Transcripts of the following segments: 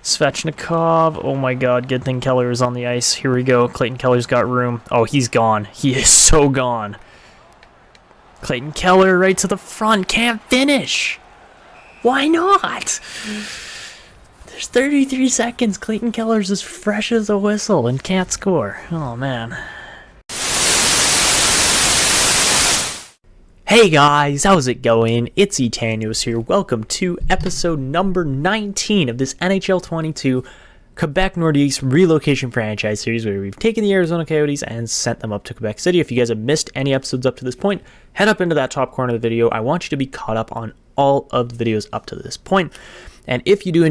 Svechnikov. Oh my god, good thing Keller is on the ice. Here we go. Clayton Keller's got room. Oh, he's gone. He is so gone. Clayton Keller right to the front. Can't finish. Why not? There's 33 seconds. Clayton Keller's as fresh as a whistle and can't score. Oh, man. Hey guys, how's it going? It's Etanios here. Welcome to episode number 19 of this NHL 22 Quebec Nordiques relocation franchise series, where we've taken the Arizona Coyotes and sent them up to Quebec City. If you guys have missed any episodes up to this point, head up into that top corner of the video. I want you to be caught up on all of the videos up to this point. And if you do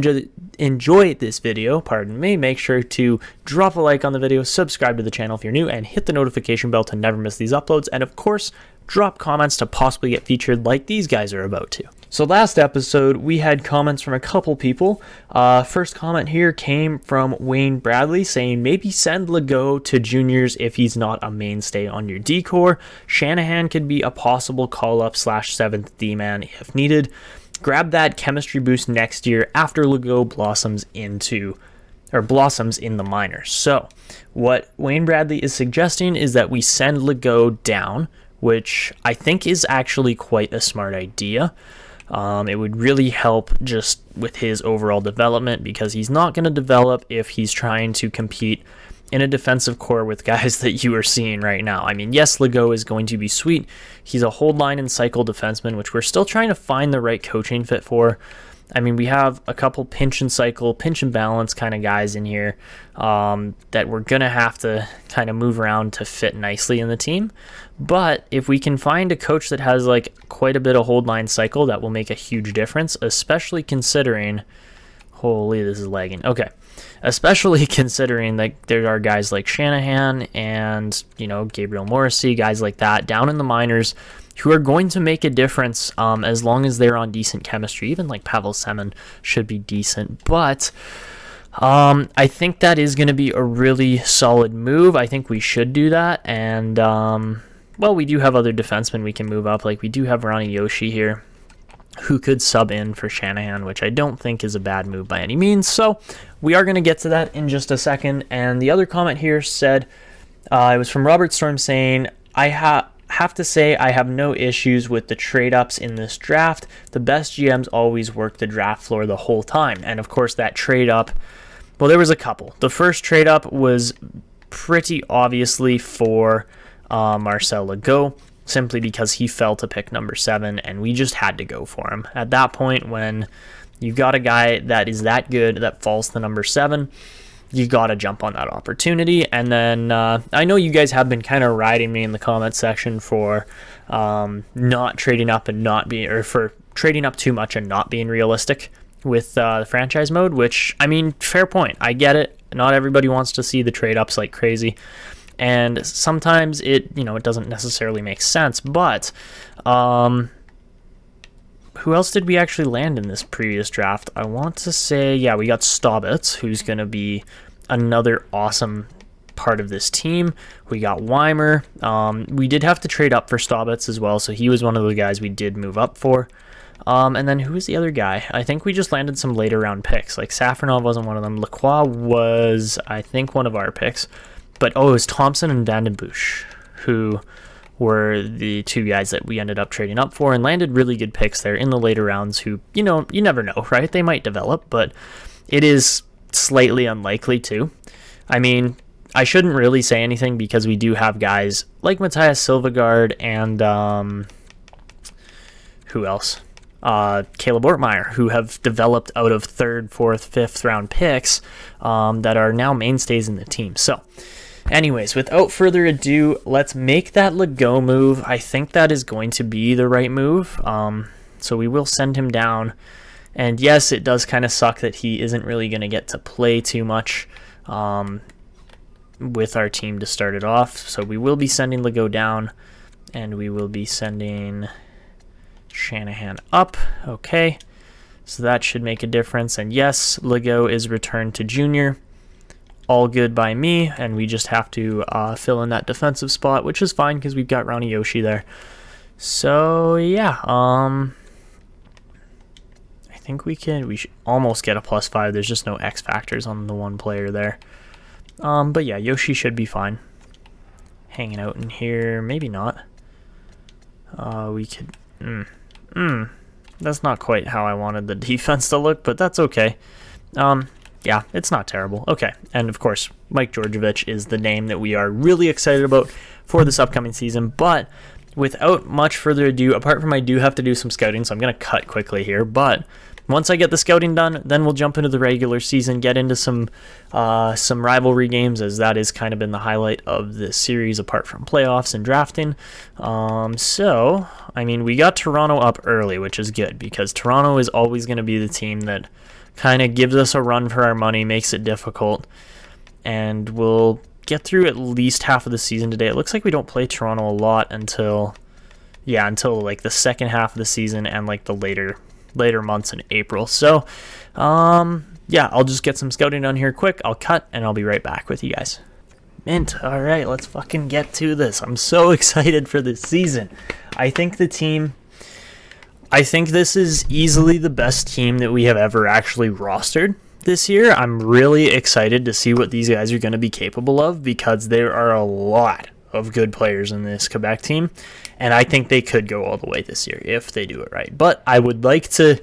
enjoy this video, pardon me, make sure to drop a like on the video, subscribe to the channel if you're new, and hit the notification bell to never miss these uploads. And of course, drop comments to possibly get featured like these guys are about to. So last episode, we had comments from a couple people. First comment here came from Wayne Bradley saying, maybe send Legault to juniors if he's not a mainstay on your D-core. Shanahan could be a possible call-up / 7th D-man if needed. Grab that chemistry boost next year after Legault blossoms in the minors. So what Wayne Bradley is suggesting is that we send Legault down, which I think is actually quite a smart idea. It would really help just with his overall development, because he's not going to develop if he's trying to compete in a defensive core with guys that you are seeing right now. I mean, yes, Legault is going to be sweet. He's a hold line and cycle defenseman, which we're still trying to find the right coaching fit for. I mean, we have a couple pinch and cycle, pinch and balance kind of guys in here that we're going to have to kind of move around to fit nicely in the team. But if we can find a coach that has like quite a bit of hold line cycle, that will make a huge difference, especially considering, holy, this is lagging. Okay. Especially considering that there are guys like Shanahan and, Gabriel Morrissey, guys like that down in the minors who are going to make a difference as long as they're on decent chemistry. Even like Pavel Semin should be decent. But I think that is going to be a really solid move. I think we should do that. And, we do have other defensemen we can move up. Like we do have Ronnie Yoshi here, who could sub in for Shanahan, which I don't think is a bad move by any means. So we are going to get to that in just a second. And the other comment here said, it was from Robert Storm saying, I have to say I have no issues with the trade-ups in this draft. The best GMs always work the draft floor the whole time. And of course that trade-up, well, there was a couple. The first trade-up was pretty obviously for Marcel Legault, simply because he fell to pick number 7, and we just had to go for him. At that point, when you've got a guy that is that good that falls to number 7, you got to jump on that opportunity. And then I know you guys have been kind of riding me in the comment section for not trading up and not being, or for trading up too much and not being realistic with the franchise mode, which, I mean, fair point. I get it. Not everybody wants to see the trade ups like crazy. And sometimes it doesn't necessarily make sense, but who else did we actually land in this previous draft? I want to say, yeah, we got Staubitz, who's going to be another awesome part of this team. We got Weimer. We did have to trade up for Staubitz as well, so he was one of the guys we did move up for. And then who was the other guy? I think we just landed some later round picks. Like Safronov wasn't one of them. Lacroix was, I think, one of our picks. But, it was Thompson and Vandenbush, who were the two guys that we ended up trading up for and landed really good picks there in the later rounds who, you never know, right? They might develop, but it is slightly unlikely too. I mean, I shouldn't really say anything because we do have guys like Matthias Silvegaard and who else? Caleb Ortmeyer, who have developed out of 3rd, 4th, 5th round picks that are now mainstays in the team. So anyways, without further ado, let's make that Legault move. I think that is going to be the right move. So we will send him down. And yes, it does kind of suck that he isn't really going to get to play too much with our team to start it off. So we will be sending Legault down, and we will be sending Shanahan up. Okay, so that should make a difference. And yes, Legault is returned to junior. All good by me, and we just have to fill in that defensive spot, which is fine because we've got Ronnie Yoshi there. So yeah, I think we should almost get a +5. There's just no X factors on the one player there. But yeah, Yoshi should be fine. Hanging out in here, maybe not. We could, that's not quite how I wanted the defense to look, but that's okay. Yeah, it's not terrible. Okay, and of course, Mike Georgievich is the name that we are really excited about for this upcoming season. But without much further ado, apart from I do have to do some scouting, so I'm going to cut quickly here. But once I get the scouting done, then we'll jump into the regular season, get into some rivalry games, as that is kind of been the highlight of this series apart from playoffs and drafting. So, I mean, we got Toronto up early, which is good, because Toronto is always going to be the team that kind of gives us a run for our money, makes it difficult, and we'll get through at least half of the season today. It looks like we don't play Toronto a lot until like the second half of the season and like the later months in April. So, yeah, I'll just get some scouting done here quick. I'll cut, and I'll be right back with you guys. Mint. All right, let's fucking get to this. I'm so excited for this season. I think this is easily the best team that we have ever actually rostered this year. I'm really excited to see what these guys are going to be capable of, because there are a lot of good players in this Quebec team, and I think they could go all the way this year if they do it right. But I would like to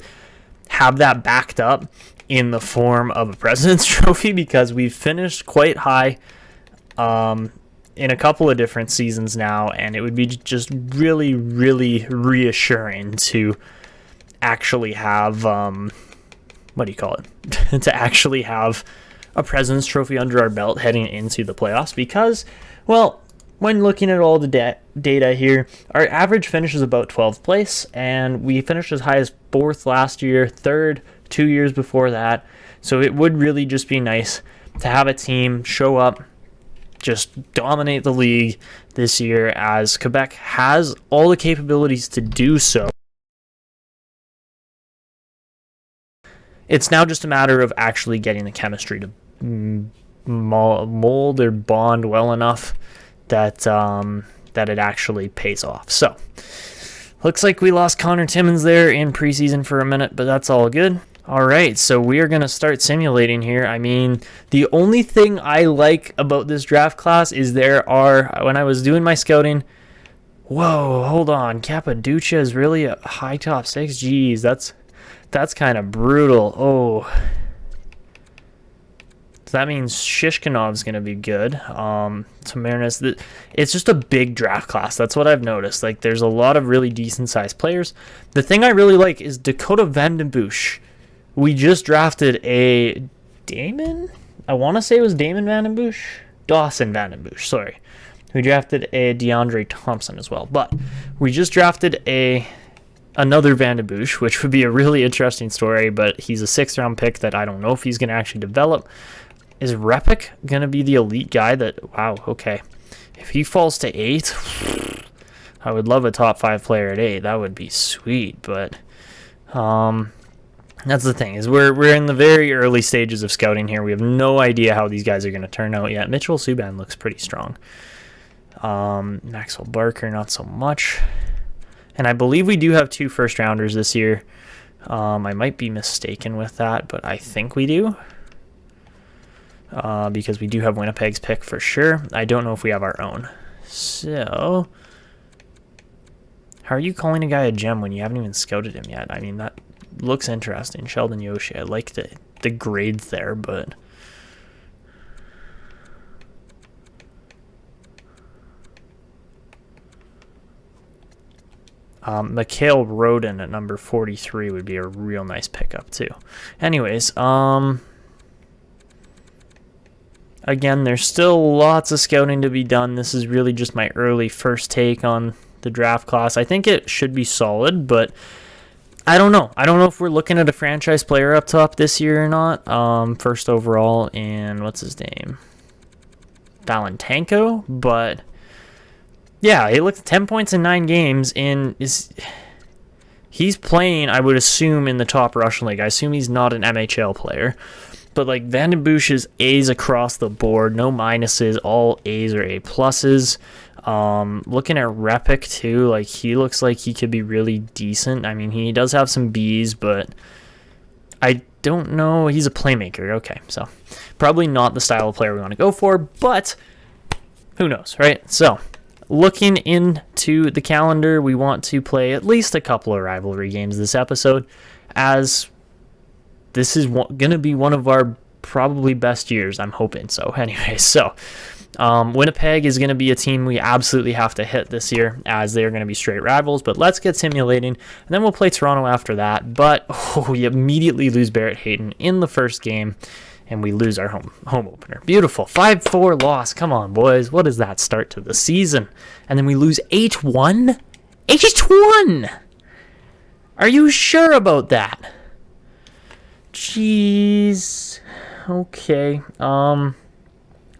have that backed up in the form of a President's Trophy, because we've finished quite high in a couple of different seasons now, and it would be just really, really reassuring to actually have, to actually have a President's Trophy under our belt heading into the playoffs, because, well, when looking at all the data here, our average finish is about 12th place, and we finished as high as 4th last year, 3rd 2 years before that. So it would really just be nice to have a team show up, just dominate the league this year, as Quebec has all the capabilities to do so. It's now just a matter of actually getting the chemistry to mold or bond well enough that it actually pays off. So, looks like we lost Connor Timmins there in preseason for a minute, but that's all good. All right, so we are going to start simulating here. I mean, the only thing I like about this draft class is when I was doing my scouting, whoa, hold on, Cappaducia is really a high top 6? Jeez, that's kind of brutal. Oh. So that means Shishkinov's going to be good. Tamaris, it's just a big draft class. That's what I've noticed. Like, there's a lot of really decent-sized players. The thing I really like is Dakota Vandenbush. We just drafted a Damon? I want to say it was Damon Vandenbush? Dawson Vandenbush, sorry. We drafted a DeAndre Thompson as well. But we just drafted another Vandenbush, which would be a really interesting story, but he's a 6th-round pick that I don't know if he's going to actually develop. Is Repik going to be the elite guy that... Wow, okay. If he falls to 8, I would love a top 5 player at 8. That would be sweet, but... that's the thing, is we're in the very early stages of scouting here. We have no idea how these guys are going to turn out yet. Mitchell Subban looks pretty strong. Maxwell Barker, not so much. And I believe we do have 2 first-rounders this year. I might be mistaken with that, but I think we do. Because we do have Winnipeg's pick for sure. I don't know if we have our own. So, how are you calling a guy a gem when you haven't even scouted him yet? I mean, that looks interesting. Sheldon Yoshi, I like the grades there, but... Mikhail Rodin at number 43 would be a real nice pickup too. Anyways, again, there's still lots of scouting to be done. This is really just my early first take on the draft class. I think it should be solid, but I don't know. I don't know if we're looking at a franchise player up top this year or not. First overall in, what's his name? Valentanko, but... yeah, he looked 10 points in 9 games, and he's playing, I would assume, in the top Russian league. I assume he's not an MHL player. But, like, Vandenbush is A's across the board, no minuses, all A's or A pluses. Looking at Repik, too, like, he looks like he could be really decent. I mean, he does have some B's, but I don't know. He's a playmaker. Okay, so probably not the style of player we want to go for, but who knows, right? So looking into the calendar, we want to play at least a couple of rivalry games this episode, as this is going to be one of our probably best years, I'm hoping. So anyway, so Winnipeg is going to be a team we absolutely have to hit this year, as they're going to be straight rivals. But let's get simulating, and then we'll play Toronto after that. But we immediately lose Barrett Hayton in the first game, and we lose our home opener. Beautiful. 5-4 loss. Come on, boys. What is that start to the season? And then we lose 8-1? 8-1! Are you sure about that? Jeez. Okay.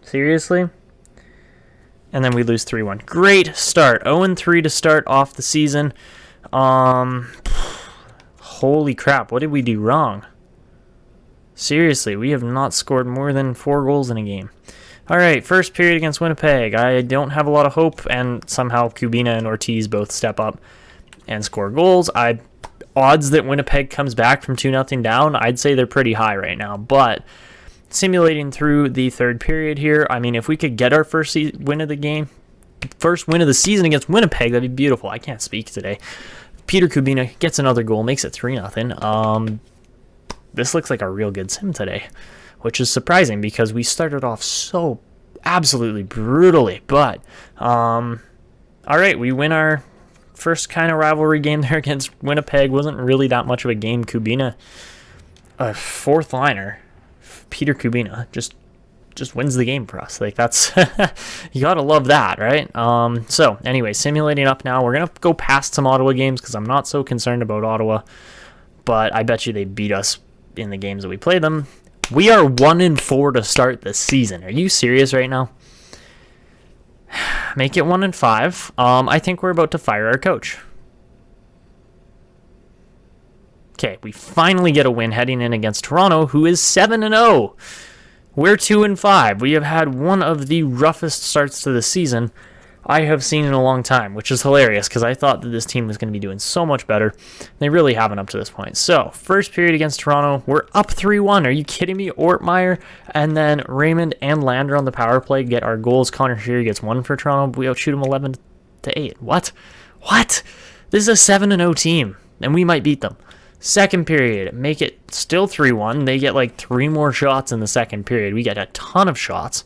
Seriously? And then we lose 3-1. Great start. 0-3 to start off the season. Holy crap. What did we do wrong? Seriously, we have not scored more than 4 goals in a game. All right, first period against Winnipeg. I don't have a lot of hope, and somehow Kubina and Ortiz both step up and score goals. Odds that Winnipeg comes back from 2-0 down, I'd say they're pretty high right now. But simulating through the third period here, I mean, if we could get our first win of the season against Winnipeg, that'd be beautiful. I can't speak today. Peter Kubina gets another goal, makes it 3-0. This looks like a real good sim today, which is surprising because we started off so absolutely brutally. But all right, we win our first kind of rivalry game there against Winnipeg. Wasn't really that much of a game. Kubina, a fourth liner, Peter Kubina, just wins the game for us. Like, that's you gotta love that, right? So anyway, simulating up now. We're gonna go past some Ottawa games because I'm not so concerned about Ottawa, but I bet you they beat us in the games that we play them. We are 1-4 to start the season. Are you serious right now? Make it 1-5. I think we're about to fire our coach. Okay, we finally get a win heading in against Toronto, who is 7-0. We're 2-5. We have had one of the roughest starts to the season I have seen in a long time, which is hilarious because I thought that this team was going to be doing so much better. They really haven't up to this point. So, first period against Toronto, we're up 3-1. Are you kidding me? Ortmeyer and then Raymond and Lander on the power play get our goals. Connor Sheary gets one for Toronto. We outshoot them 11-8. What? This is a 7-0 team, and we might beat them. Second period, make it still 3-1. They get like 3 more shots in the second period. We get a ton of shots.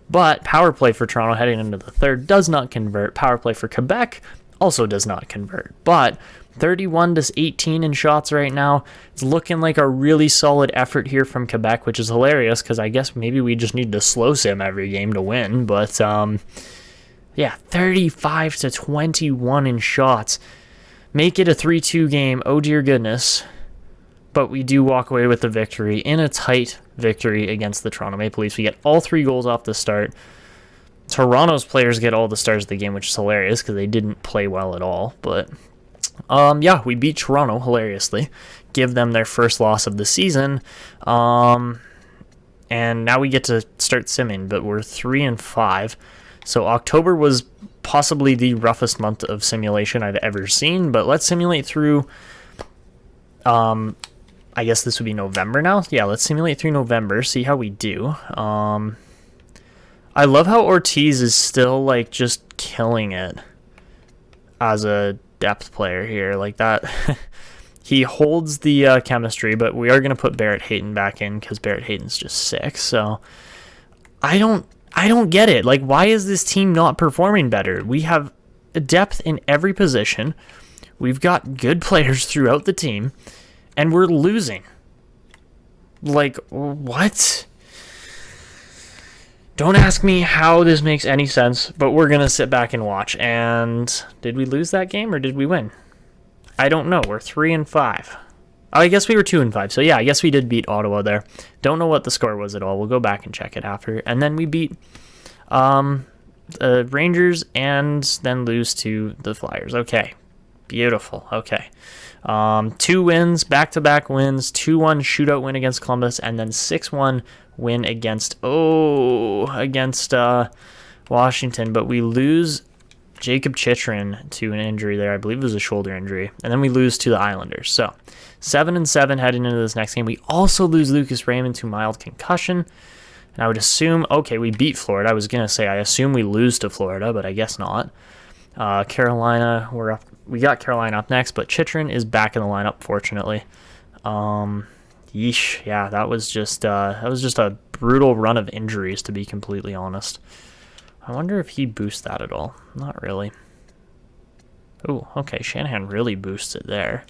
But power play for Toronto heading into the third does not convert. Power play for Quebec also does not convert. But 31-18 in shots right now. It's looking like a really solid effort here from Quebec, which is hilarious because I guess maybe we just need to slow sim every game to win. But yeah, 35-21 in shots. Make it a 3-2 game. Oh dear goodness. But we do walk away with the victory in a tight victory against the Toronto Maple Leafs. We get all 3 goals off the start. Toronto's players get all the stars of the game, which is hilarious because they didn't play well at all. But yeah, we beat Toronto hilariously, give them their first loss of the season. And now we get to start simming, but we're 3-5. So October was possibly the roughest month of simulation I've ever seen. But let's simulate through. I guess this would be November now. Yeah, let's simulate through November, see how we do. I love how Ortiz is still, like, just killing it as a depth player here. Like, that. He holds the chemistry, but we are going to put Barrett Hayton back in because Barrett Hayton's just sick. So, I don't get it. Like, why is this team not performing better? We have depth in every position. We've got good players throughout the team. And we're losing. Like, what? Don't ask me how this makes any sense, but we're going to sit back and watch. And did we lose that game or did we win? I don't know. We're 3-5. I guess we were 2-5. So, yeah, I guess we did beat Ottawa there. Don't know what the score was at all. We'll go back and check it after. And then we beat the Rangers and then lose to the Flyers. Okay. Beautiful. Okay. 2 wins, back-to-back wins, 2-1 shootout win against Columbus, and then 6-1 win against Washington. But we lose Jacob Chychrun to an injury there. I believe it was a shoulder injury. And then we lose to the Islanders. So 7-7 heading into this next game. We also lose Lucas Raymond to mild concussion. And I would assume, okay, we beat Florida. I was going to say, I assume we lose to Florida, but I guess not. Carolina, we're up. We got Carolina up next, but Chychrun is back in the lineup, fortunately. Yeesh, yeah, that was just a brutal run of injuries, to be completely honest. I wonder if he boosts that at all. Not really. Oh, okay, Shanahan really boosts it there.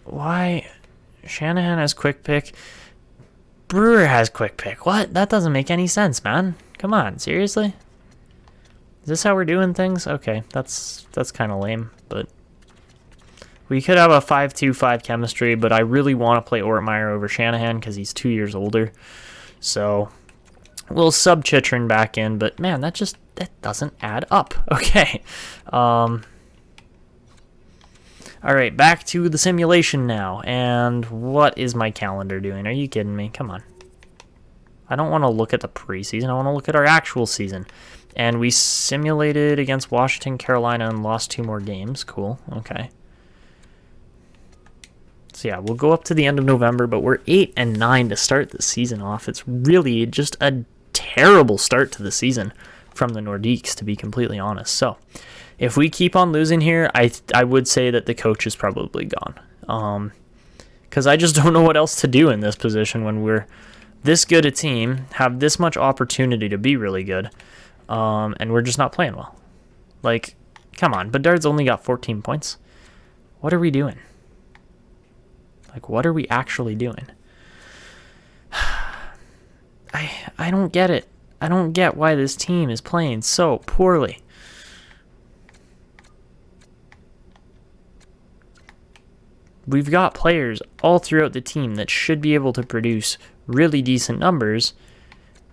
Why? Shanahan has quick pick. Brewer has quick pick. What? That doesn't make any sense, man. Come on, seriously? Is this how we're doing things? Okay, that's kind of lame, but we could have a 5-2-5 chemistry, but I really want to play Ortmeyer over Shanahan because he's 2 years older. So we'll sub Chychrun back in, but man, that doesn't add up. Okay. All right, back to the simulation now. And what is my calendar doing? Are you kidding me? Come on. I don't want to look at the preseason. I want to look at our actual season. And we simulated against Washington, Carolina, and lost 2 more games. Cool. Okay. So yeah, we'll go up to the end of November, but we're 8-9 to start the season off. It's really just a terrible start to the season from the Nordiques, to be completely honest. So if we keep on losing here, I would say that the coach is probably gone. Because I just don't know what else to do in this position when we're this good a team, have this much opportunity to be really good, and we're just not playing well. Like, come on, Bedard's only got 14 points. What are we doing? Like, what are we actually doing? I don't get it. I don't get why this team is playing so poorly. We've got players all throughout the team that should be able to produce really decent numbers,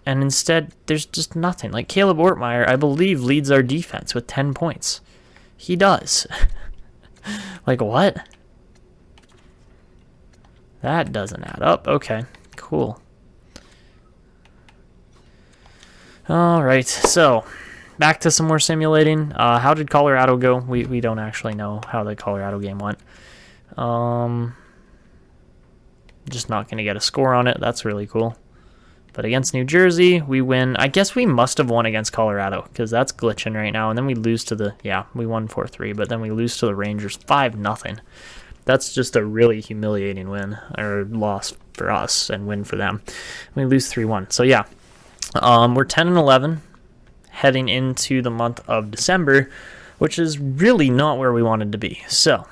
and instead there's just nothing. Like Caleb Ortmeyer, I believe, leads our defense with 10 points. He does. Like, what? That doesn't add up. Okay, cool. All right, so back to some more simulating. How did Colorado go? We don't actually know how the Colorado game went. Just not going to get a score on it. That's really cool. But against New Jersey, we win. I guess we must have won against Colorado because that's glitching right now. And then we lose to the, yeah, we won 4-3, but then we lose to the Rangers 5-0. That's just a really humiliating win or loss for us and win for them. We lose 3-1. So yeah, we're 10-11 heading into the month of December, which is really not where we wanted to be. So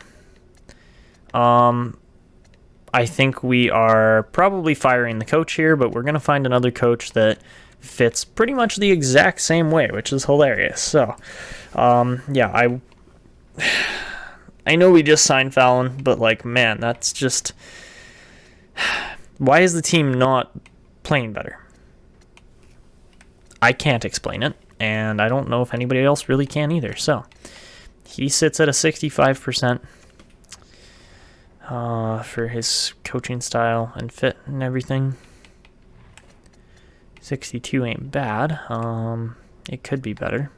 I think we are probably firing the coach here, but we're going to find another coach that fits pretty much the exact same way, which is hilarious. So, yeah, I know we just signed Fallon, but, like, man, that's just... Why is the team not playing better? I can't explain it, and I don't know if anybody else really can either. So, he sits at a 65%. For his coaching style and fit and everything. 62 ain't bad. It could be better.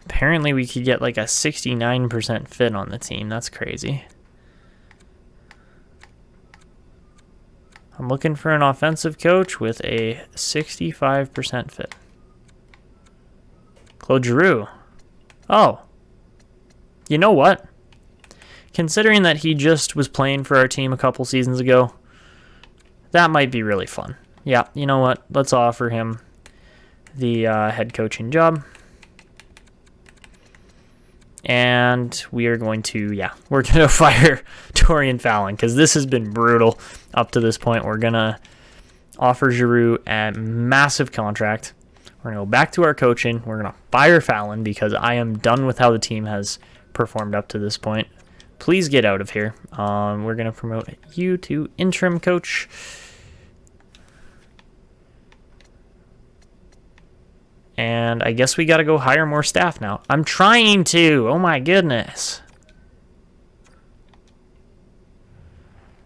Apparently we could get like a 69% fit on the team. That's crazy. I'm looking for an offensive coach with a 65% fit. Claude Giroux. Oh. You know what? Considering that he just was playing for our team a couple seasons ago, that might be really fun. Yeah, you know what? Let's offer him the head coaching job. And we are going to, we're going to fire Torian Fallon because this has been brutal up to this point. We're going to offer Giroux a massive contract. We're going to go back to our coaching. We're going to fire Fallon because I am done with how the team has performed up to this point. Please get out of here. We're going to promote you to interim coach. And I guess we got to go hire more staff now. I'm trying to. Oh my goodness.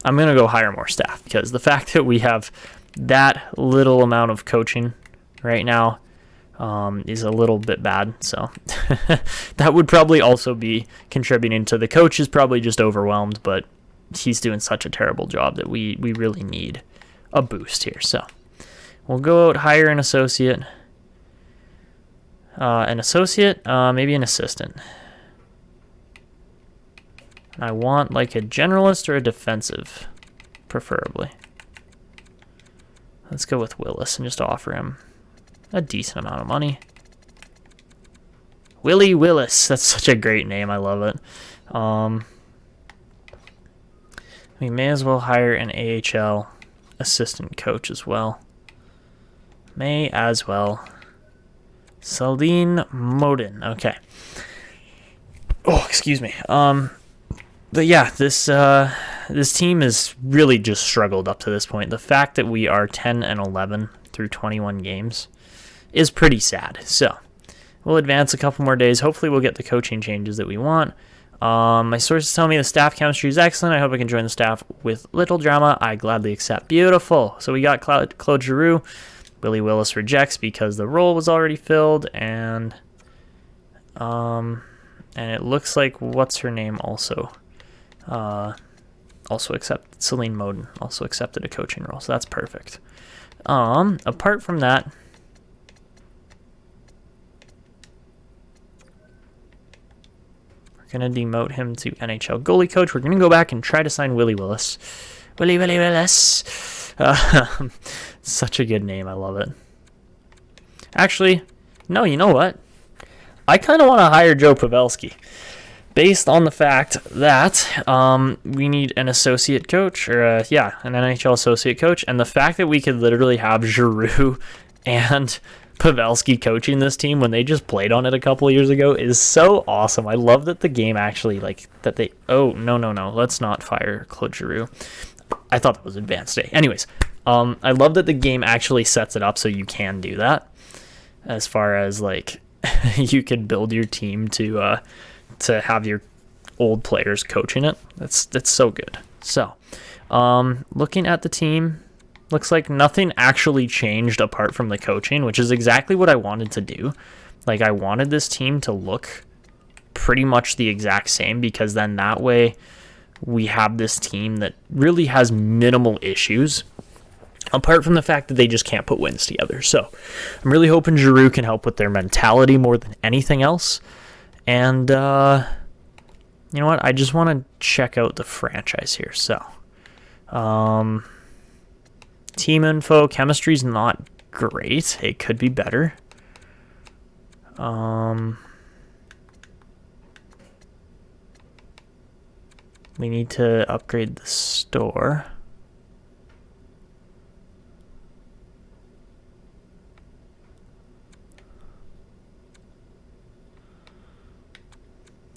I'm going to go hire more staff because the fact that we have that little amount of coaching right now is a little bit bad. So that would probably also be contributing to the coach is probably just overwhelmed, but he's doing such a terrible job that we really need a boost here. So we'll go out, hire an associate. Maybe an assistant. I want like a generalist or a defensive, preferably. Let's go with Willis and just offer him a decent amount of money. Willie Willis. That's such a great name. I love it. We may as well hire an AHL assistant coach as well. May as well. Celine Moden. Okay. Oh, excuse me. But yeah, this team has really just struggled up to this point. The fact that we are 10-11 through 21 games is pretty sad. So we'll advance a couple more days. Hopefully we'll get the coaching changes that we want. My sources tell me the staff chemistry is excellent. I hope I can join the staff with little drama. I gladly accept. Beautiful. So we got Claude Giroux. Willie Willis rejects because the role was already filled, and it looks like what's her name also accepted. Celine Moden also accepted a coaching role, so that's perfect. Apart from that, we're gonna demote him to NHL goalie coach. We're gonna go back and try to sign Willie Willis. Willie Willis. Such a good name. I love it. Actually, no, you know what? I kind of want to hire Joe Pavelski based on the fact that we need an associate coach, or an NHL associate coach, and the fact that we could literally have Giroux and Pavelski coaching this team when they just played on it a couple of years ago is so awesome. I love that the game actually, no, let's not fire Claude Giroux. I thought that was advanced day. Anyways, I love that the game actually sets it up so you can do that. As far as like, you could build your team to have your old players coaching it. That's so good. So, looking at the team, looks like nothing actually changed apart from the coaching, which is exactly what I wanted to do. Like, I wanted this team to look pretty much the exact same, because then that way we have this team that really has minimal issues, apart from the fact that they just can't put wins together. So I'm really hoping Giroux can help with their mentality more than anything else. And you know what? I just want to check out the franchise here. So team info, chemistry's not great. It could be better. We need to upgrade the store.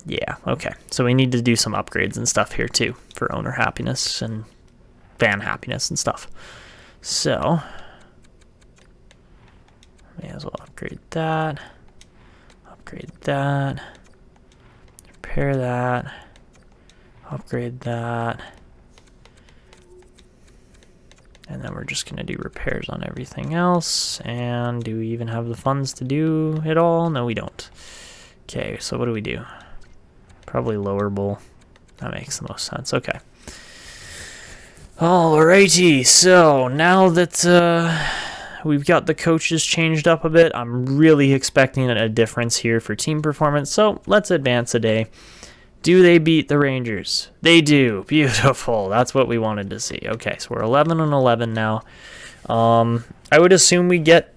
Yeah, okay. So we need to do some upgrades and stuff here too for owner happiness and fan happiness and stuff. So, may as well upgrade that, repair that, upgrade that, and then we're just going to do repairs on everything else. And do we even have the funds to do it all? No, we don't. Okay, so what do we do? Probably lower bowl. That makes the most sense. Okay. Alrighty, so now that we've got the coaches changed up a bit, I'm really expecting a difference here for team performance. So let's advance a day. Do they beat the Rangers? They do. Beautiful. That's what we wanted to see. Okay, so we're 11-11 now. I would assume we get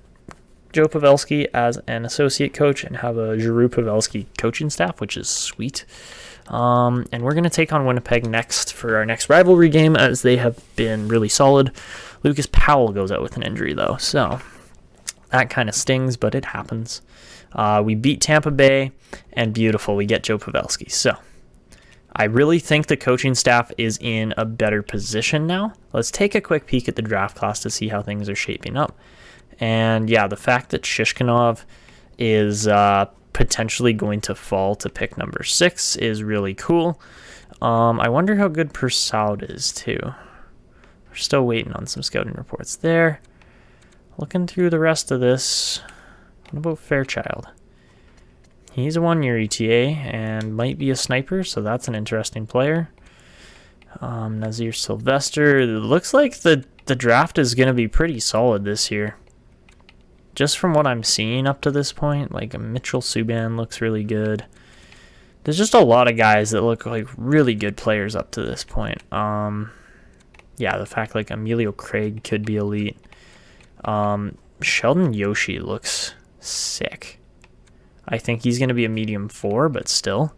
Joe Pavelski as an associate coach and have a Giroux Pavelski coaching staff, which is sweet. And we're going to take on Winnipeg next for our next rivalry game, as they have been really solid. Lucas Powell goes out with an injury, though, so that kind of stings, but it happens. We beat Tampa Bay, and beautiful, we get Joe Pavelski. So I really think the coaching staff is in a better position now. Let's take a quick peek at the draft class to see how things are shaping up. And yeah, the fact that Shishkinov is potentially going to fall to pick number 6 is really cool. I wonder how good Persaud is too. We're still waiting on some scouting reports there. Looking through the rest of this, what about Fairchild? He's a 1-year ETA and might be a sniper, so that's an interesting player. Nazir Sylvester. It looks like the draft is going to be pretty solid this year. Just from what I'm seeing up to this point, like Mitchell Subban looks really good. There's just a lot of guys that look like really good players up to this point. Yeah, the fact like Emilio Craig could be elite. Sheldon Yoshi looks sick. I think he's going to be a medium 4, but still,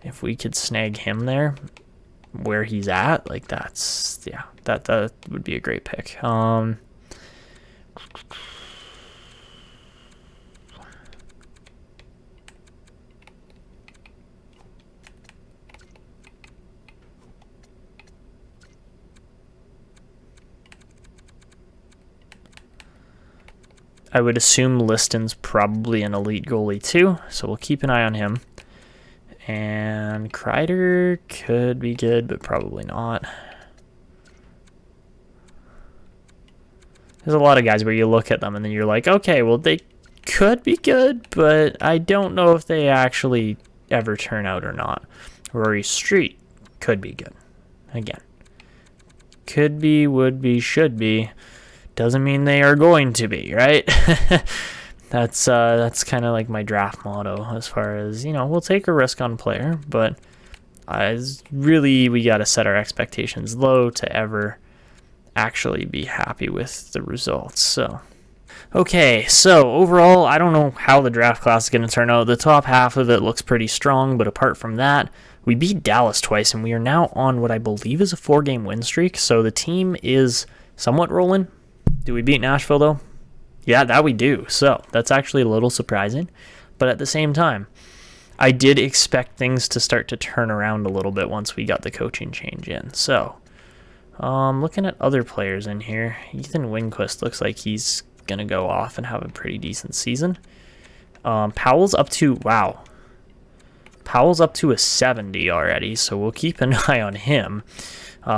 if we could snag him there where he's at, like that's, yeah, that would be a great pick. I would assume Liston's probably an elite goalie too, so we'll keep an eye on him. And Kreider could be good, but probably not. There's a lot of guys where you look at them and then you're like, okay, well, they could be good, but I don't know if they actually ever turn out or not. Rory Street could be good. Again, could be, would be, should be. Doesn't mean they are going to be, right? That's kind of like my draft motto as far as, you know, we'll take a risk on player, but really we got to set our expectations low to ever actually be happy with the results. So, okay, so overall, I don't know how the draft class is going to turn out. The top half of it looks pretty strong, but apart from that, we beat Dallas twice, and we are now on what I believe is a 4-game win streak, so the team is somewhat rolling. Do we beat Nashville, though? Yeah, that we do. So that's actually a little surprising. But at the same time, I did expect things to start to turn around a little bit once we got the coaching change in. So looking at other players in here, Ethan Winquist looks like he's going to go off and have a pretty decent season. Powell's up to, wow. Powell's up to a 70 already, so we'll keep an eye on him.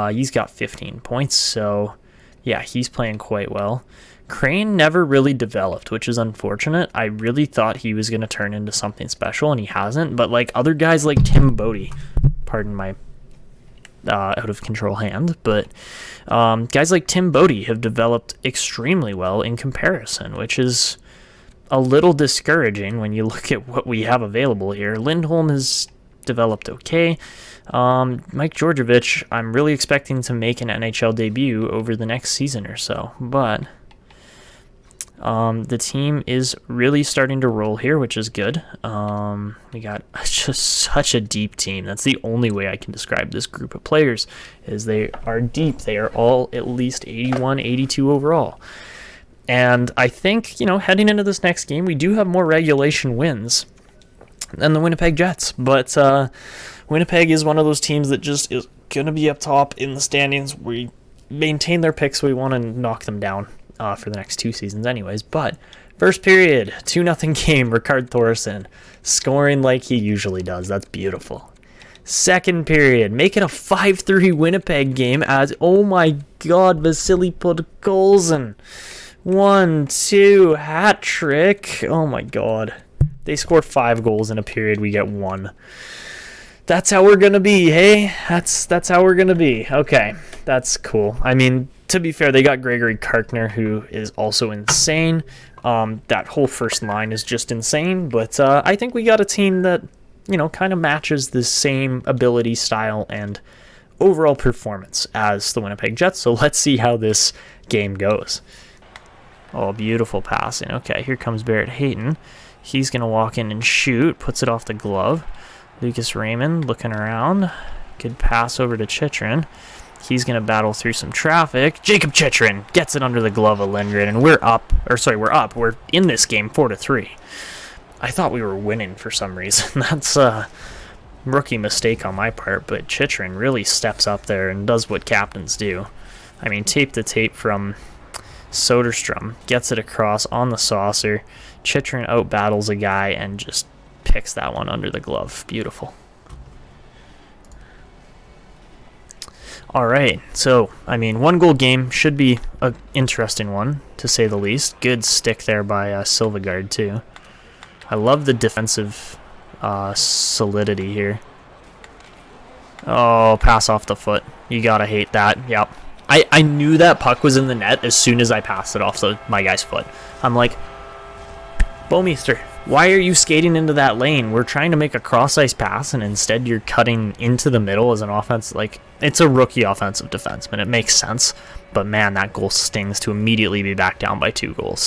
He's got 15 points, so yeah, he's playing quite well. Crane never really developed, which is unfortunate. I really thought he was going to turn into something special, and he hasn't. But like other guys like Tim Bodie, pardon my out of control hand, but guys like Tim Bodie have developed extremely well in comparison, which is a little discouraging when you look at what we have available here. Lindholm has developed okay. Mike Georgievich, I'm really expecting to make an NHL debut over the next season or so, but the team is really starting to roll here, which is good. We got just such a deep team. That's the only way I can describe this group of players, is they are deep. They are all at least 81, 82 overall. And I think, you know, heading into this next game, we do have more regulation wins than the Winnipeg Jets, but Winnipeg is one of those teams that just is going to be up top in the standings. We maintain their picks, so we want to knock them down for the next 2 seasons anyways. But first period, 2-0 game, Ricard Thorson scoring like he usually does. That's beautiful. Second period, make it a 5-3 Winnipeg game as, oh my god, Vasily Podkolzin. 1-2, hat trick. Oh my god. They scored 5 goals in a period, we get 1. That's how we're going to be, hey? That's how we're going to be. Okay, that's cool. I mean, to be fair, they got Gregory Karkner, who is also insane. That whole first line is just insane, but I think we got a team that, you know, kind of matches the same ability, style, and overall performance as the Winnipeg Jets, so let's see how this game goes. Oh, beautiful passing. Okay, here comes Barrett Hayton. He's going to walk in and shoot, puts it off the glove. Lucas Raymond looking around. Good pass over to Chychrun. He's going to battle through some traffic. Jacob Chychrun gets it under the glove of Lindgren, and we're up. We're in this game 4-3. I thought we were winning for some reason. That's a rookie mistake on my part, but Chychrun really steps up there and does what captains do. I mean, tape to tape from Soderstrom. Gets it across on the saucer. Chychrun out battles a guy and just picks that one under the glove. Beautiful. All right, so, I mean, 1-goal game should be an interesting one, to say the least. Good stick there by Silvegaard, too. I love the defensive solidity here. Oh, pass off the foot. You gotta hate that. Yep. I knew that puck was in the net as soon as I passed it off my guy's foot. I'm like, Bouwmeester, why are you skating into that lane? We're trying to make a cross-ice pass, and instead you're cutting into the middle as an offense. Like, it's a rookie offensive defenseman. It makes sense. But, man, that goal stings to immediately be back down by 2 goals.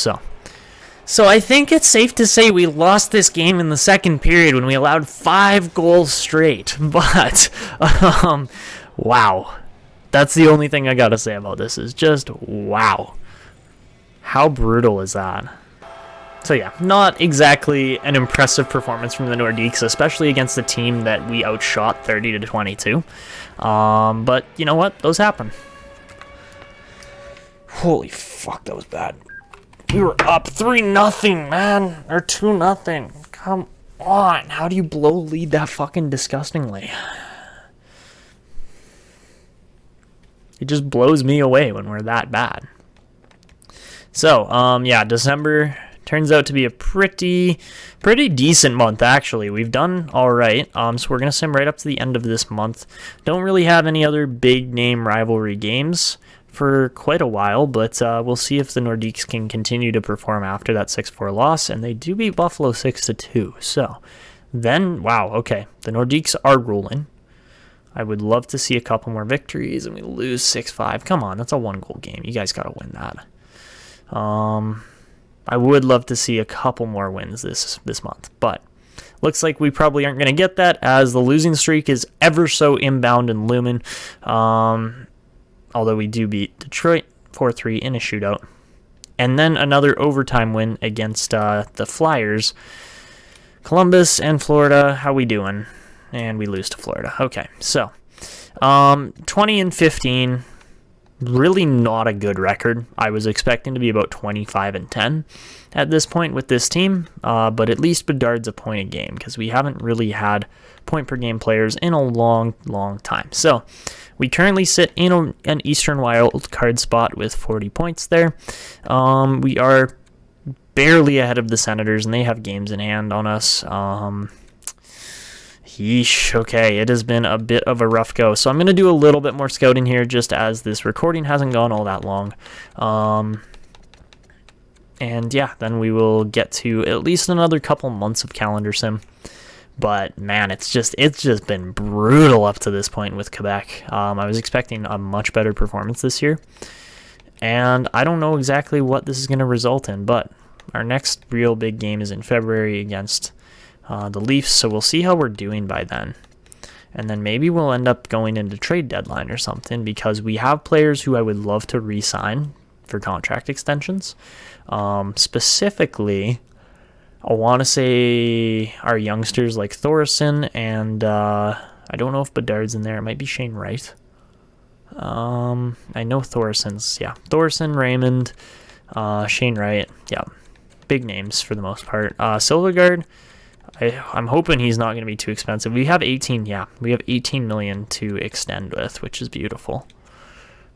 So I think it's safe to say we lost this game in the second period when we allowed 5 goals straight. But, wow. That's the only thing I gotta say about this is just, wow. How brutal is that? So yeah, not exactly an impressive performance from the Nordiques, especially against a team that we outshot 30-22. But you know what? Those happen. Holy fuck, that was bad. We were up 3-0, man. Or 2-0. Come on. How do you blow lead that fucking disgustingly? It just blows me away when we're that bad. So, yeah, December turns out to be a pretty decent month, actually. We've done all right. So we're going to sim right up to the end of this month. Don't really have any other big-name rivalry games for quite a while, but we'll see if the Nordiques can continue to perform after that 6-4 loss, and they do beat Buffalo 6-2. So then, wow, okay, the Nordiques are rolling. I would love to see a couple more victories, and we lose 6-5. Come on, that's a 1-goal game. You guys got to win that. I would love to see a couple more wins this month, but looks like we probably aren't going to get that, as the losing streak is ever so inbound and looming. Although we do beat Detroit 4-3 in a shootout. And then another overtime win against the Flyers. Columbus and Florida, how we doing? And we lose to Florida. Okay, so 20-15, really not a good record. I was expecting to be about 25-10 at this point with this team, but at least Bedard's a point a game, because we haven't really had point-per-game players in a long time. So we currently sit in an Eastern Wild card spot with 40 points there. We are barely ahead of the Senators, and they have games in hand on us. Yeesh, okay, it has been a bit of a rough go. So I'm going to do a little bit more scouting here, just as this recording hasn't gone all that long. And yeah, then we will get to at least another couple months of calendar sim. But man, it's just been brutal up to this point with Quebec. I was expecting a much better performance this year, and I don't know exactly what this is going to result in, but our next real big game is in February against the Leafs, so we'll see how we're doing by then. And then maybe we'll end up going into trade deadline or something, because we have players who I would love to re-sign for contract extensions. Specifically, I want to say our youngsters like Thorson and I don't know if Bedard's in there. It might be Shane Wright. I know Thorson, Raymond, Shane Wright, yeah, big names for the most part. Silvegaard, I'm hoping he's not going to be too expensive. We have 18 million to extend with, which is beautiful.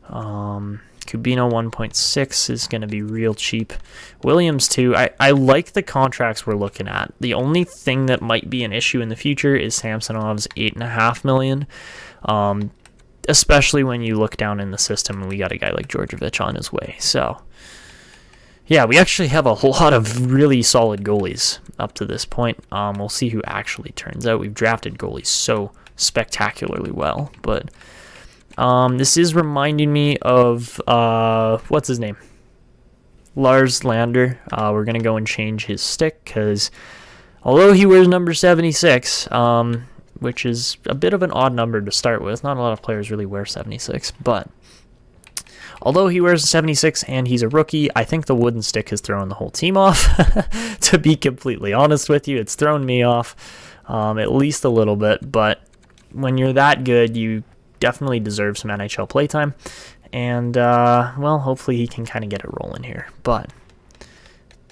Kubino 1.6 is going to be real cheap. Williams 2. I like the contracts we're looking at. The only thing that might be an issue in the future is Samsonov's $8.5 million. Especially when you look down in the system and we got a guy like Georgievich on his way. So yeah, we actually have a lot of really solid goalies up to this point. We'll see who actually turns out. We've drafted goalies so spectacularly well, but this is reminding me of, what's his name? Lars Lander. We're going to go and change his stick, because although he wears number 76, which is a bit of an odd number to start with, not a lot of players really wear 76, but although he wears 76 and he's a rookie, I think the wooden stick has thrown the whole team off. To be completely honest with you, it's thrown me off at least a little bit, but when you're that good, you definitely deserve some NHL playtime, and well, hopefully he can kind of get it rolling here. But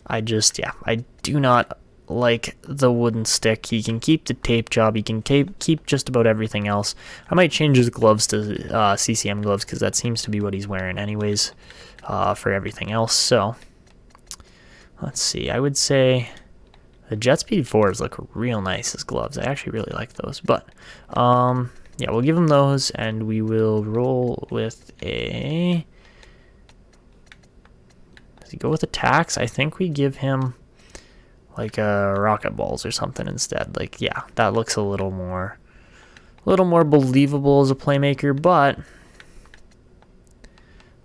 Yeah, I do not like the wooden stick. He can keep the tape job. He can keep just about everything else. I might change his gloves to CCM gloves because that seems to be what he's wearing anyways for everything else. So let's see. I would say the Jet Speed 4s look real nice as gloves. I actually really like those. But yeah, we'll give him those, and we will roll with a... Does he go with attacks? I think we give him like rocket balls or something instead. Like, yeah, that looks a little more believable as a playmaker, but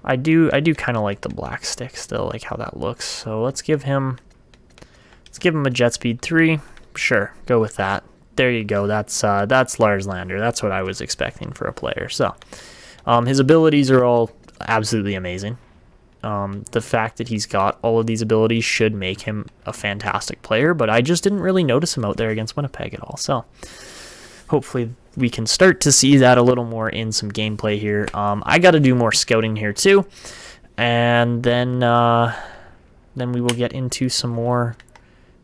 I do kind of like the black stick still, like how that looks. So let's give him a Jet Speed 3. Sure, go with that. There you go. That's Lars Lander. That's what I was expecting for a player. So his abilities are all absolutely amazing. The fact that he's got all of these abilities should make him a fantastic player, but I just didn't really notice him out there against Winnipeg at all. So hopefully we can start to see that a little more in some gameplay here. I got to do more scouting here too, and then we will get into some more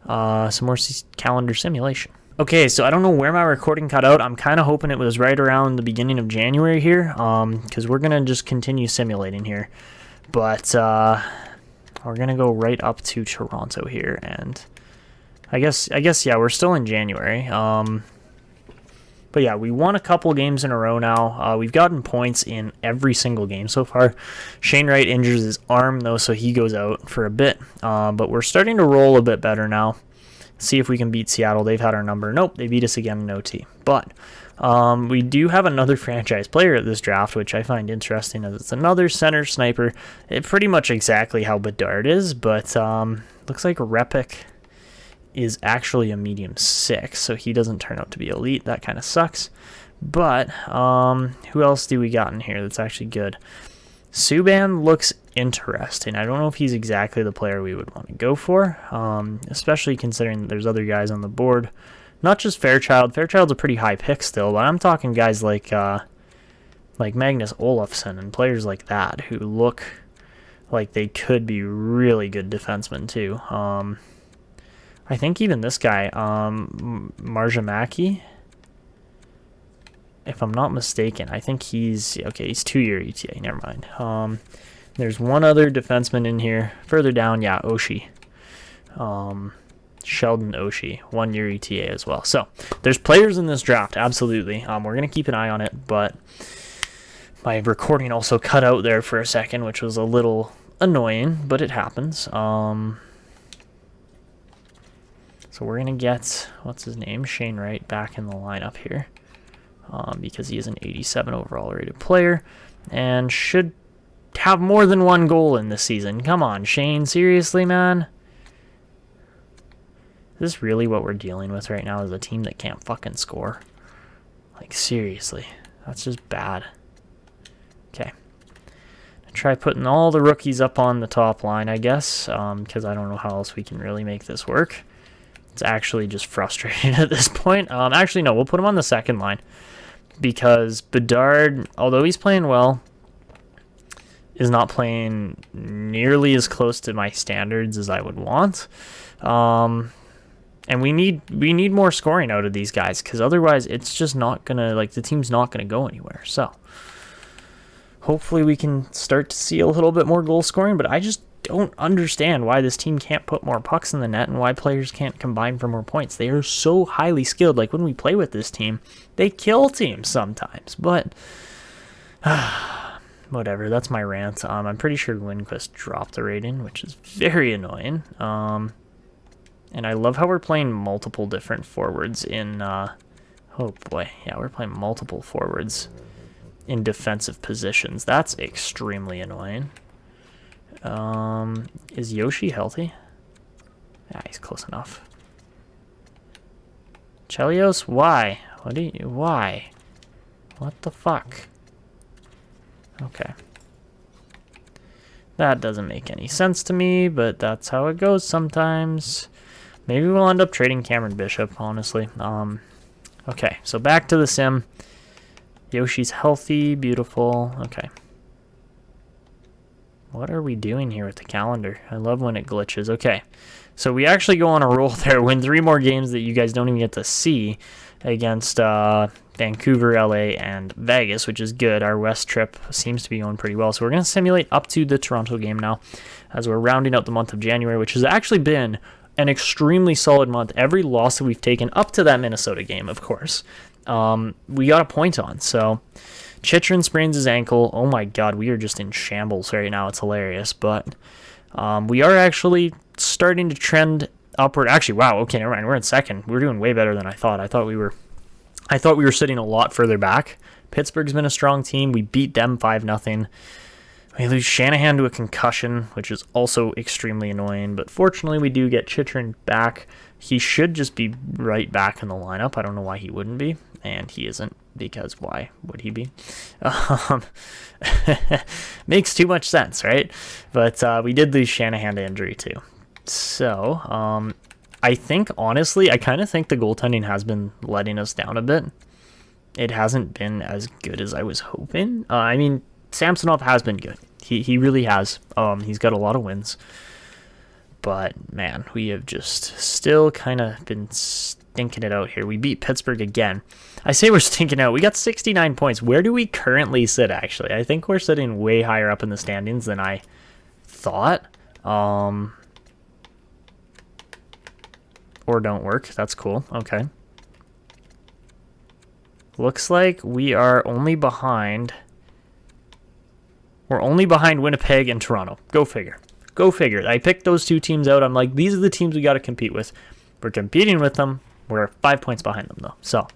calendar simulation. Okay, so I don't know where my recording cut out. I'm kind of hoping it was right around the beginning of January here, because we're gonna just continue simulating here. But we're gonna go right up to Toronto here, and I guess yeah, we're still in January. But yeah, we won a couple games in a row now. We've gotten points in every single game so far. Shane Wright injures his arm though, so he goes out for a bit. But we're starting to roll a bit better now. See if we can beat Seattle. They've had our number. Nope, they beat us again in OT. But we do have another franchise player at this draft, which I find interesting, as it's another center sniper. It's pretty much exactly how Bedard is, but looks like Repic is actually a medium 6, so he doesn't turn out to be elite. That kind of sucks. But who else do we got in here that's actually good? Subban looks interesting. I don't know if he's exactly the player we would want to go for, especially considering that there's other guys on the board. Not just Fairchild. Fairchild's a pretty high pick still, but I'm talking guys like Magnus Olofsson and players like that who look like they could be really good defensemen too. I think even this guy, Marjamaki, if I'm not mistaken, I think he's 2-year ETA. Never mind. There's one other defenseman in here further down. Yeah, Oshie. Sheldon Oshie, 1-year ETA as well. So there's players in this draft, absolutely. We're gonna keep an eye on it, but my recording also cut out there for a second, which was a little annoying, but it happens. So we're going to get, what's his name, Shane Wright back in the lineup here, because he is an 87 overall rated player and should have more than one goal in this season. Come on, Shane, seriously, man? Is this really what we're dealing with right now, as a team that can't fucking score? Like, seriously, that's just bad. Okay. Try putting all the rookies up on the top line, I guess, because I don't know how else we can really make this work. It's actually just frustrating at this point. Actually, no, we'll put him on the second line, because Bedard, although he's playing well, is not playing nearly as close to my standards as I would want. And we need more scoring out of these guys, because otherwise it's just not gonna, like, the team's not gonna go anywhere. So hopefully we can start to see a little bit more goal scoring, but I just don't understand why this team can't put more pucks in the net and why players can't combine for more points. They are so highly skilled. Like, when we play with this team, they kill teams sometimes, but whatever, that's my rant. I'm pretty sure Lindquist dropped the rating, which is very annoying. And I love how we're playing multiple different forwards in, oh boy, yeah, we're playing multiple forwards in defensive positions. That's extremely annoying. Is Yoshi healthy? Yeah, he's close enough. Chelios, why? Why? What the fuck? Okay. That doesn't make any sense to me, but that's how it goes sometimes. Maybe we'll end up trading Cameron Bishop, honestly. Okay, so back to the sim. Yoshi's healthy, beautiful. Okay. What are we doing here with the calendar? I love when it glitches. Okay, so we actually go on a roll there, win 3 more games that you guys don't even get to see against Vancouver, LA, and Vegas, which is good. Our West trip seems to be going pretty well. So we're going to simulate up to the Toronto game now as we're rounding out the month of January, which has actually been an extremely solid month. Every loss that we've taken up to that Minnesota game, of course, we got a point on. So Chychrun sprains his ankle. Oh my God, we are just in shambles right now. It's hilarious, but we are actually starting to trend upward. Actually, wow. Okay, never mind. We're in second. We're doing way better than I thought. I thought we were sitting a lot further back. Pittsburgh's been a strong team. We beat them 5-0. We lose Shanahan to a concussion, which is also extremely annoying. But fortunately, we do get Chychrun back. He should just be right back in the lineup. I don't know why he wouldn't be, and he isn't, because why would he be? Makes too much sense, right? But we did lose Shanahan to injury too. So I think, honestly, I kind of think the goaltending has been letting us down a bit. It hasn't been as good as I was hoping. I mean, Samsonov has been good. He really has. He's got a lot of wins. But, man, we have just still kind of been stinking it out here. We beat Pittsburgh again. I say we're stinking out. We got 69 points. Where do we currently sit, actually? I think we're sitting way higher up in the standings than I thought. Or don't work. That's cool. Okay. Looks like we are only behind... We're only behind Winnipeg and Toronto. Go figure. Go figure. I picked those 2 teams out. I'm like, these are the teams we got to compete with. We're competing with them. We're 5 points behind them, though. So,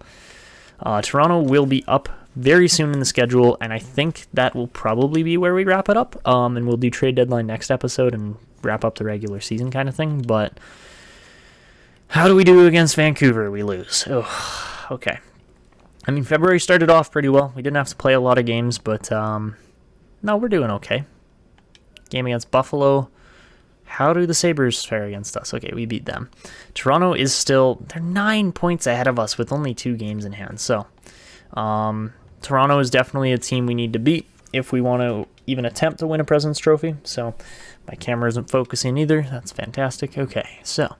Toronto will be up very soon in the schedule, and I think that will probably be where we wrap it up. And we'll do trade deadline next episode and wrap up the regular season kind of thing. But how do we do against Vancouver? We lose. Oh, okay. I mean, February started off pretty well. We didn't have to play a lot of games, but... no, we're doing okay. Game against Buffalo. How do the Sabres fare against us? Okay, we beat them. Toronto is still... They're 9 points ahead of us with only 2 games in hand. So, Toronto is definitely a team we need to beat if we want to even attempt to win a President's Trophy. So, my camera isn't focusing either. That's fantastic. Okay, so,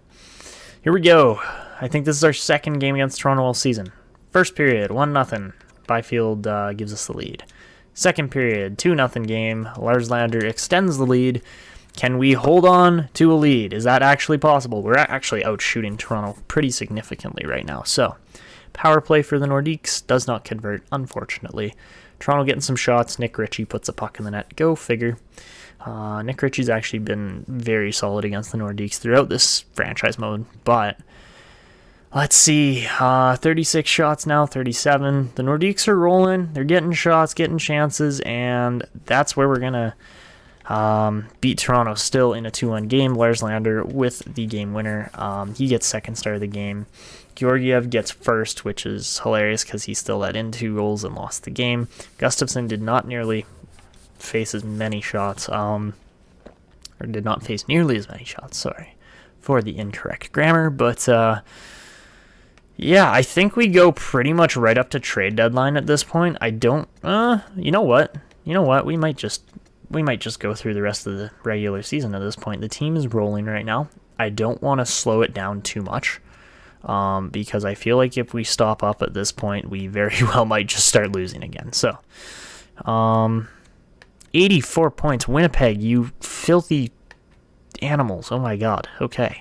here we go. I think this is our second game against Toronto all season. First period, 1-0. Byfield gives us the lead. Second period, 2-0 game. Lars Lander extends the lead. Can we hold on to a lead? Is that actually possible? We're actually out shooting Toronto pretty significantly right now. So, power play for the Nordiques does not convert, unfortunately. Toronto getting some shots. Nick Ritchie puts a puck in the net. Go figure. Nick Ritchie's actually been very solid against the Nordiques throughout this franchise mode. But, let's see. 36 shots now, 37. The Nordiques are rolling. They're getting shots, getting chances, and that's where we're going to beat Toronto still in a 2-1 game. Lars Lander with the game winner. He gets second star of the game. Georgiev gets first, which is hilarious because he still let in 2 goals and lost the game. Gustafsson did not nearly face as many shots, or did not face nearly as many shots, sorry, for the incorrect grammar, but yeah, I think we go pretty much right up to trade deadline at this point. I don't, you know what, we might just go through the rest of the regular season at this point. The team is rolling right now. I don't want to slow it down too much, because I feel like if we stop up at this point, we very well might just start losing again. So, 84 points. Winnipeg, you filthy animals. Oh my God. Okay.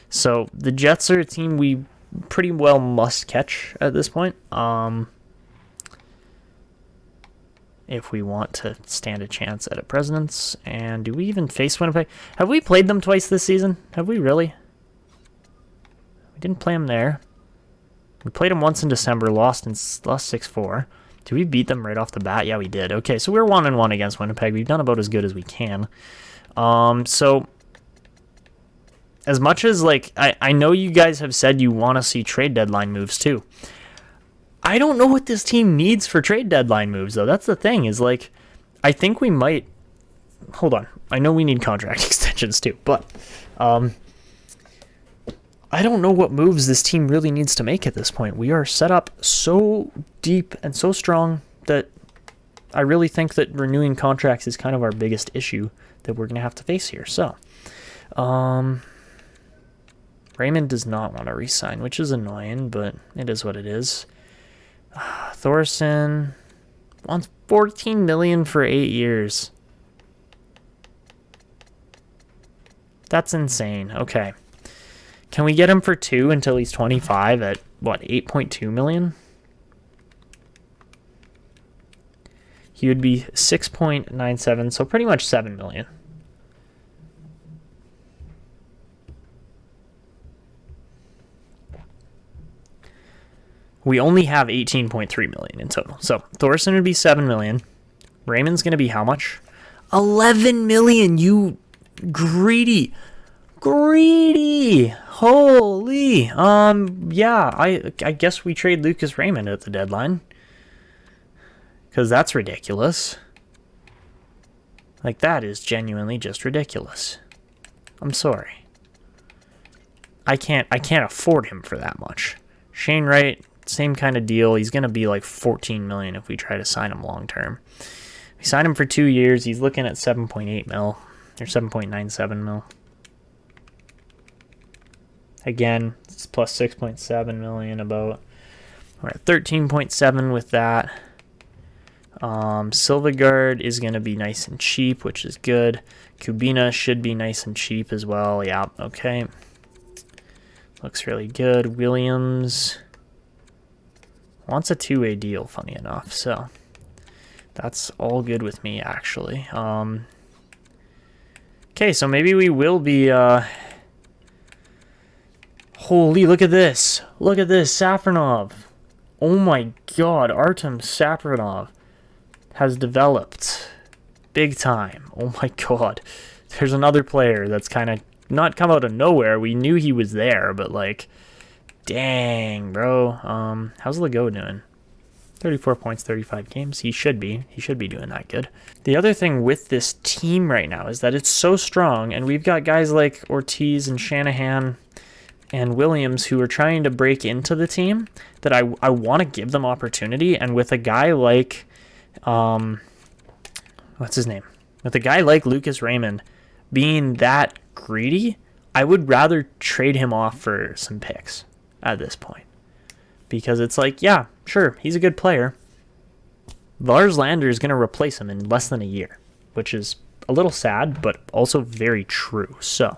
So, the Jets are a team we pretty well must catch at this point. If we want to stand a chance at a President's. And do we even face Winnipeg? Have we played them twice this season? Have we really? We didn't play them there. We played them once in December, lost 6-4. Did we beat them right off the bat? Yeah, we did. Okay, so we're 1-1 against Winnipeg. We've done about as good as we can. So, as much as, like, I know you guys have said you want to see trade deadline moves too. I don't know what this team needs for trade deadline moves, though. That's the thing, is, like, I think we might... Hold on. I know we need contract extensions too, but I don't know what moves this team really needs to make at this point. We are set up so deep and so strong that I really think that renewing contracts is kind of our biggest issue that we're going to have to face here. So, Raymond does not want to re-sign, which is annoying, but it is what it is. Thorson wants $14 million for 8 years. That's insane. Okay. Can we get him for 2 until he's 25 at, what, $8.2 million? He would be 6.97, so pretty much $7 million. We only have 18.3 million in total. So Thorson would be 7 million. Raymond's going to be how much? 11 million, you greedy. Holy. Yeah, I guess we trade Lucas Raymond at the deadline. Because that's ridiculous. Like, that is genuinely just ridiculous. I'm sorry. I can't afford him for that much. Shane Wright, same kind of deal. He's going to be like 14 million if we try to sign him long term. We sign him for 2 years. He's looking at 7.8 mil or 7.97 mil. Again, it's plus 6.7 million about. We're at 13.7 with that. Silvegaard is going to be nice and cheap, which is good. Kubina should be nice and cheap as well. Yeah, okay. Looks really good. Williams wants a two-way deal, funny enough, so that's all good with me, actually. Okay, so maybe we will be, holy, look at this. Look at this, Safronov. Oh my god, Artem Safronov has developed big time. Oh my god. There's another player that's kind of not come out of nowhere. We knew he was there, but like, dang, bro. How's Legault doing? 34 points, 35 games. He should be doing that good. The other thing with this team right now is that it's so strong, and we've got guys like Ortiz and Shanahan and Williams who are trying to break into the team that I want to give them opportunity. And with a guy like, what's his name? With a guy like Lucas Raymond being that greedy, I would rather trade him off for some picks at this point. Because it's like, yeah, sure, he's a good player. Lars Lander is going to replace him in less than a year, which is a little sad, but also very true. So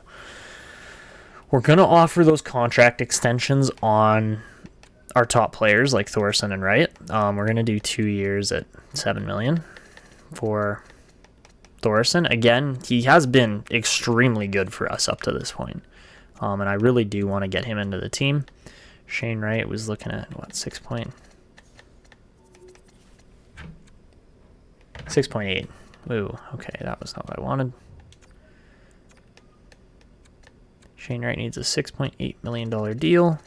we're going to offer those contract extensions on our top players like Thorson and Wright. We're going to do 2 years at $7 million for Thorson. Again, he has been extremely good for us up to this point. And I really do want to get him into the team. Shane Wright was looking at, what, 6.8. Ooh, okay, that was not what I wanted. Shane Wright needs a $6.8 million deal.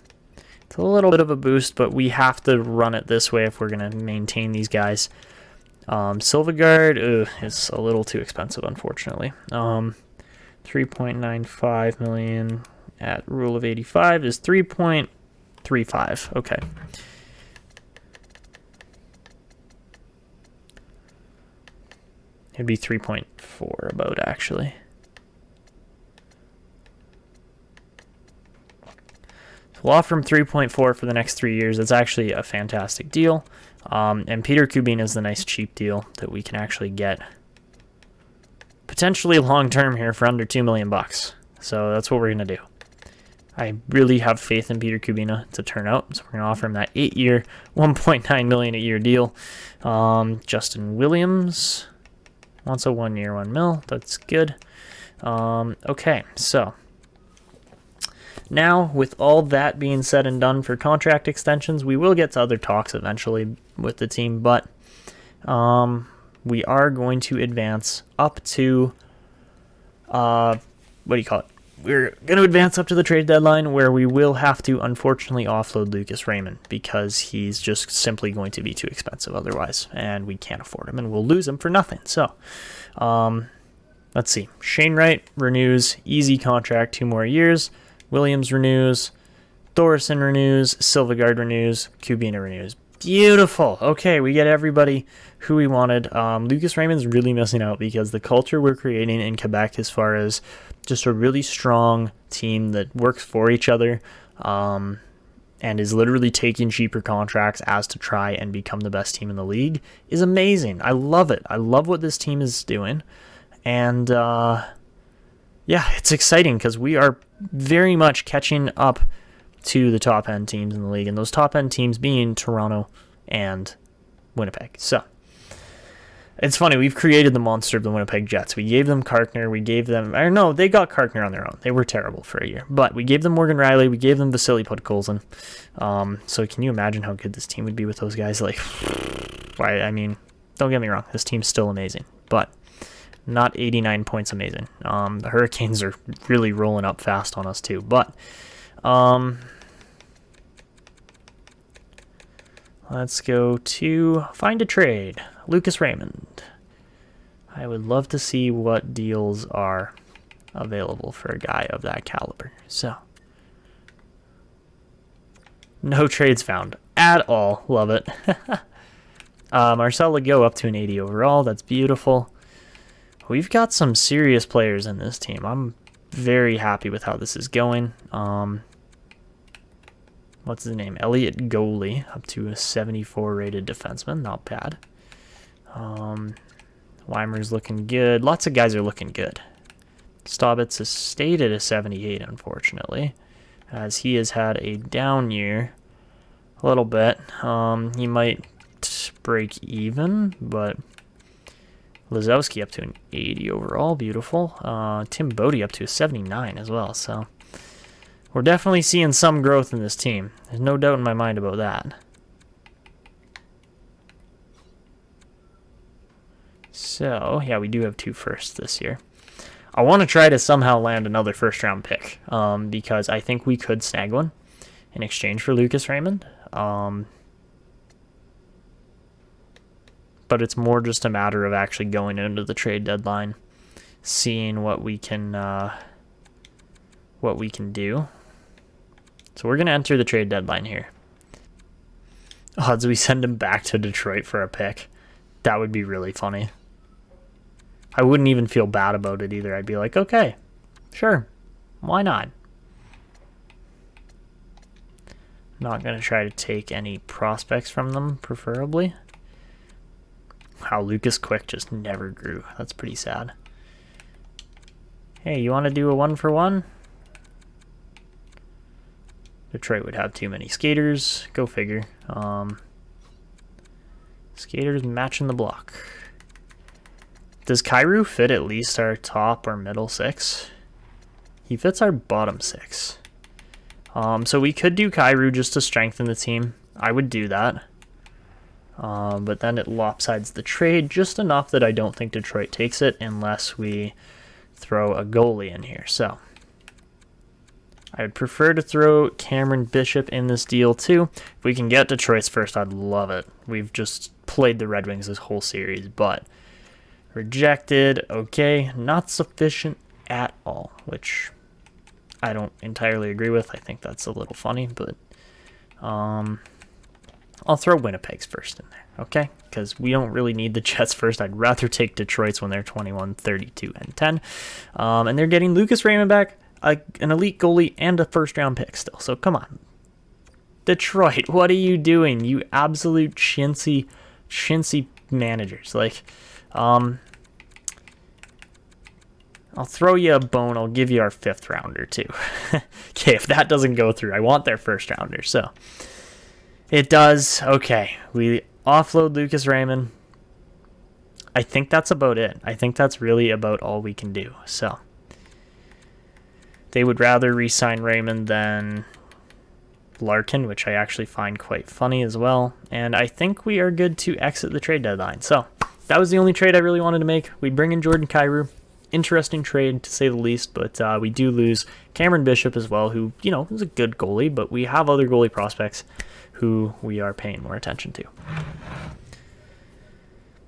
It's a little bit of a boost, but we have to run it this way if we're going to maintain these guys. Silvegaard is a little too expensive, unfortunately. 3.95 million at rule of 85 is 3.35. Okay. It'd be 3.4 about, actually. So we'll offer him 3.4 for the next 3 years. That's actually a fantastic deal. And Peter Kubina is the nice cheap deal that we can actually get potentially long-term here for under $2 million. So that's what we're going to do. I really have faith in Peter Kubina to turn out. So we're going to offer him that 8-year, $1.9 million a year deal. Justin Williams wants a 1 year, $1 million. That's good. Okay, so now, with all that being said and done for contract extensions, we will get to other talks eventually with the team, but we are going to advance up to, what do you call it? We're going to advance up to the trade deadline where we will have to, unfortunately, offload Lucas Raymond because he's just simply going to be too expensive otherwise, and we can't afford him, and we'll lose him for nothing. So, let's see. Shane Wright renews, easy contract, 2 more years. Williams renews, Thorson renews, Silvegaard renews, Kubina renews. Beautiful. Okay, we get everybody who we wanted. Lucas Raymond's really missing out because the culture we're creating in Quebec, as far as just a really strong team that works for each other, and is literally taking cheaper contracts as to try and become the best team in the league, is amazing. I love it. I love what this team is doing. And yeah, it's exciting because we are very much catching up to the top end teams in the league, and those top end teams being Toronto and Winnipeg. So it's funny, we've created the monster of the Winnipeg Jets. We gave them Karkner, or no, they got Karkner on their own. They were terrible for a year, but we gave them Morgan Riley, we gave them Vasily Podkolzin. So can you imagine how good this team would be with those guys? Like, why? I mean, don't get me wrong, this team's still amazing, but not 89 points amazing. The Hurricanes are really rolling up fast on us too, but let's go to find a trade. Lucas Raymond. I would love to see what deals are available for a guy of that caliber. So, no trades found at all. Love it. Marcel Legault up to an 80 overall. That's beautiful. We've got some serious players in this team. I'm very happy with how this is going. What's his name? Elliot Goalie up to a 74 rated defenseman. Not bad. Weimer's looking good. Lots of guys are looking good. Staubitz has stayed at a 78, unfortunately, as he has had a down year a little bit. He might break even, but Lazowski up to an 80 overall. Beautiful. Tim Bodie up to a 79 as well, so we're definitely seeing some growth in this team. There's no doubt in my mind about that. So, yeah, we do have 2 firsts this year. I want to try to somehow land another first-round pick, because I think we could snag one in exchange for Lucas Raymond. But it's more just a matter of actually going into the trade deadline, seeing what we can do. So we're going to enter the trade deadline here. Odds we send him back to Detroit for a pick. That would be really funny. I wouldn't even feel bad about it either. I'd be like, okay, sure, why not? Not going to try to take any prospects from them, preferably. Wow, Lucas Quick just never grew. That's pretty sad. Hey, you want to do a 1-for-1? Detroit would have too many skaters. Go figure. Skaters matching the block. Does Kyrou fit at least our top or middle 6? He fits our bottom 6. So we could do Kyrou just to strengthen the team. I would do that. But then it lopsides the trade just enough that I don't think Detroit takes it unless we throw a goalie in here. So I would prefer to throw Cameron Bishop in this deal too. If we can get Detroit's first, I'd love it. We've just played the Red Wings this whole series, but rejected. Okay, not sufficient at all, which I don't entirely agree with. I think that's a little funny, but I'll throw Winnipeg's first in there, okay? Because we don't really need the Jets first. I'd rather take Detroit's when they're 21, 32, and 10. And they're getting Lucas Raymond back, an elite goalie, and a first-round pick still. So come on. Detroit, what are you doing? You absolute chintzy managers. Like, I'll throw you a bone. I'll give you our 5th rounder too. Okay, if that doesn't go through, I want their first rounder. So it does. Okay, we offload Lucas Raymond. I think that's about it. I think that's really about all we can do. So they would rather re-sign Raymond than Larkin, which I actually find quite funny as well. And I think we are good to exit the trade deadline. So that was the only trade I really wanted to make. We bring in Jordan Kyrou. Interesting trade, to say the least, but we do lose Cameron Bishop as well, who, you know, is a good goalie, but we have other goalie prospects who we are paying more attention to.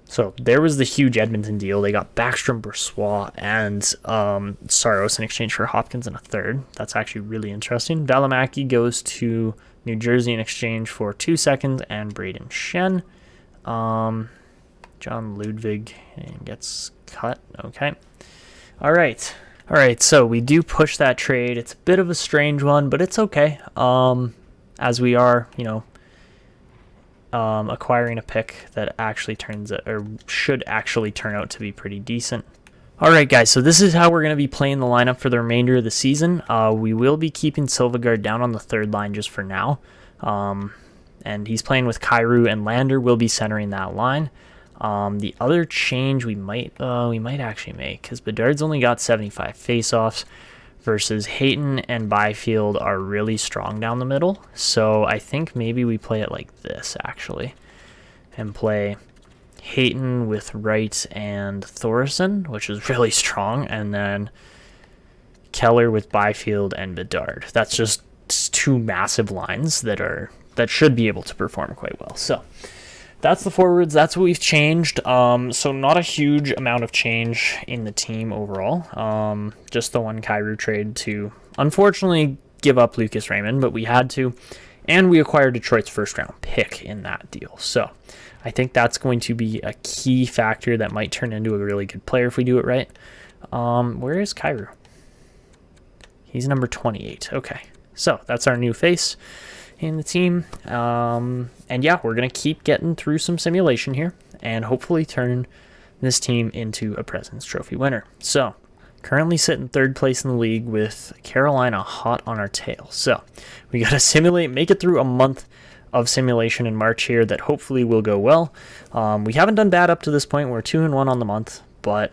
So there was the huge Edmonton deal. They got Backstrom, Brossoit, and Saros in exchange for Hopkins and a 3rd. That's actually really interesting. Valimaki goes to New Jersey in exchange for 2 seconds and Braden Shen. John Ludwig gets cut. Okay. All right, so we do push that trade. It's a bit of a strange one, but it's okay. As we are, acquiring a pick that actually should actually turn out to be pretty decent. All right, guys, so this is how we're going to be playing the lineup for the remainder of the season. We will be keeping Silvegaard down on the third line just for now. And he's playing with Kyrou, and Lander will be centering that line. The other change we might actually make, because Bedard's only got 75 faceoffs versus Hayton and Byfield are really strong down the middle. So I think maybe we play it like this, actually, and play Hayton with Wright and Thorson, which is really strong, and then Keller with Byfield and Bedard. That's just 2 massive lines that should be able to perform quite well. So that's the forwards. That's what we've changed. So not a huge amount of change in the team overall. Just the one Kyrou trade to unfortunately give up Lucas Raymond, but we had to, and we acquired Detroit's first round pick in that deal. So I think that's going to be a key factor that might turn into a really good player if we do it right. Where is Kyrou? He's number 28. Okay, so that's our new face in the team. And yeah, we're going to keep getting through some simulation here and hopefully turn this team into a President's Trophy winner. So currently sitting 3rd place in the league with Carolina hot on our tail. So we got to simulate, make it through a month of simulation in March here that hopefully will go well. We haven't done bad up to this point. We're 2-1 on the month, but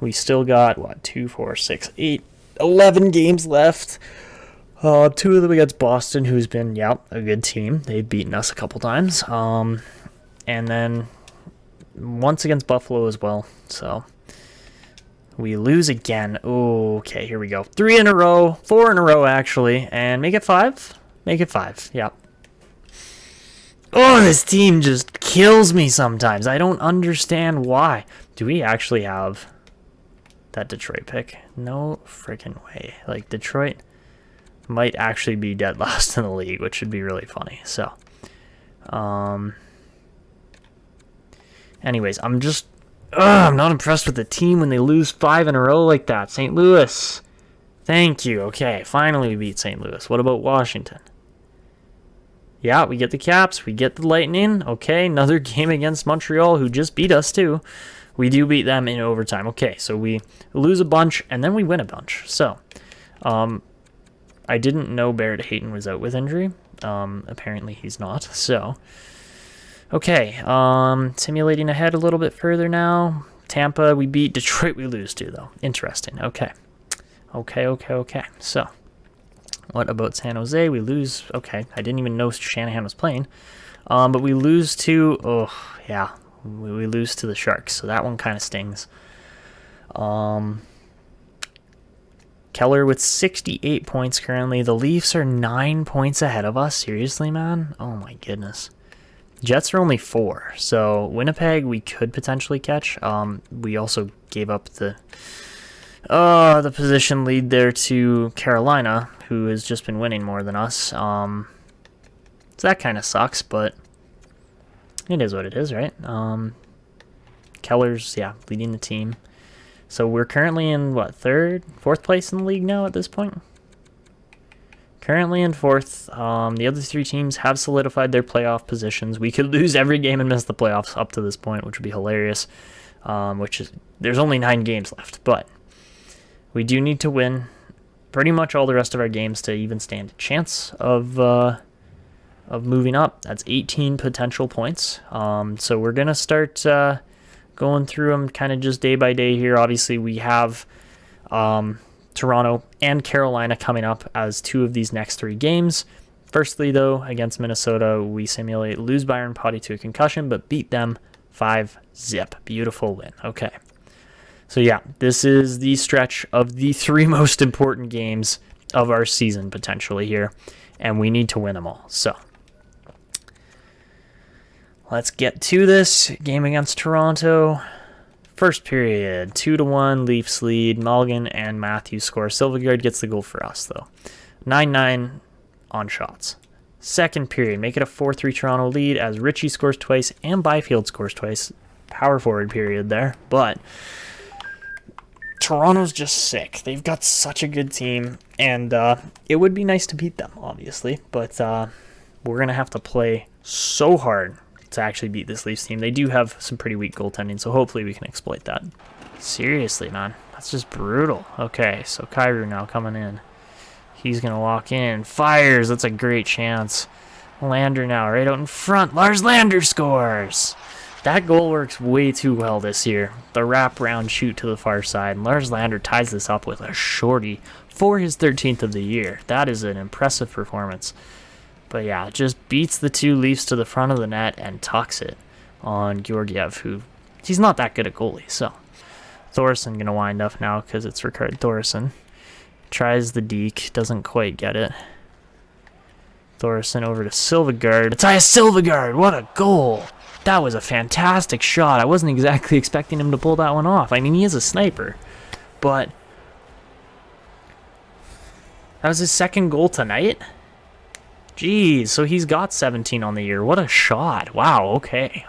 we still got 2, 4, 6, 8, 11 games left. 2 of them against Boston, who's been a good team. They've beaten us a couple times. And then once against Buffalo as well. So we lose again. Okay, here we go. 3 in a row, 4 in a row actually, and make it 5. Make it 5. Yeah. Oh, this team just kills me sometimes. I don't understand why. Do we actually have that Detroit pick? No freaking way. Like, Detroit might actually be dead last in the league, which would be really funny. So, anyways, I'm not impressed with the team when they lose 5 in a row like that. St. Louis. Thank you. Okay, finally we beat St. Louis. What about Washington? Yeah, we get the Caps. We get the Lightning. Okay, another game against Montreal, who just beat us too. We do beat them in overtime. Okay, so we lose a bunch, and then we win a bunch. So, I didn't know Barrett Hayton was out with injury. Apparently he's not. So, okay, simulating ahead a little bit further now. Tampa, we beat. Detroit, we lose to, though. Interesting. Okay. So, what about San Jose? We lose. Okay, I didn't even know Shanahan was playing. But we lose to, we lose to the Sharks. So that one kind of stings. Keller with 68 points currently. The Leafs are 9 points ahead of us. Seriously, man? Oh my goodness. Jets are only 4. So Winnipeg we could potentially catch. We also gave up the position lead there to Carolina, who has just been winning more than us. So that kind of sucks, but it is what it is, right? Keller's, leading the team. So we're currently in, 4th place in the league now at this point? Currently in 4th. The other 3 teams have solidified their playoff positions. We could lose every game and miss the playoffs up to this point, which would be hilarious. There's only 9 games left, but we do need to win pretty much all the rest of our games to even stand a chance of moving up. That's 18 potential points. So we're going to start going through them kind of just day by day here. Obviously, we have Toronto and Carolina coming up as 2 of these next 3 games. Firstly, though, against Minnesota, we simulate lose Byron Potty to a concussion, but beat them 5-0. Beautiful win. Okay. So yeah, this is the stretch of the 3 most important games of our season potentially here, and we need to win them all. So let's get to this game against Toronto. First period, 2-1, Leafs lead. Mulligan and Matthews score. Silvegaard gets the goal for us, though. 9-9 on shots. Second period, make it a 4-3 Toronto lead as Ritchie scores twice and Byfield scores twice. Power forward period there, but Toronto's just sick. They've got such a good team, and it would be nice to beat them, obviously, but we're going to have to play so hard to actually beat this Leafs team. They do have some pretty weak goaltending, so hopefully we can exploit that. Seriously, man. That's just brutal. Okay, so Kyrou now coming in. He's going to walk in. Fires. That's a great chance. Lander now right out in front. Lars Lander scores. That goal works way too well this year. The wraparound shoot to the far side. And Lars Lander ties this up with a shorty for his 13th of the year. That is an impressive performance. But yeah, just beats the two Leafs to the front of the net and tucks it on Georgiev, who he's not that good at goalie. So Thorson going to wind up now because it's Ricard Thorson. Tries the deke, doesn't quite get it. Thorson over to Silvegaard. Matthias Silvegaard, what a goal! That was a fantastic shot. I wasn't exactly expecting him to pull that one off. I mean, he is a sniper, but that was his second goal tonight? Jeez, so he's got 17 on the year. What a shot. Wow, okay.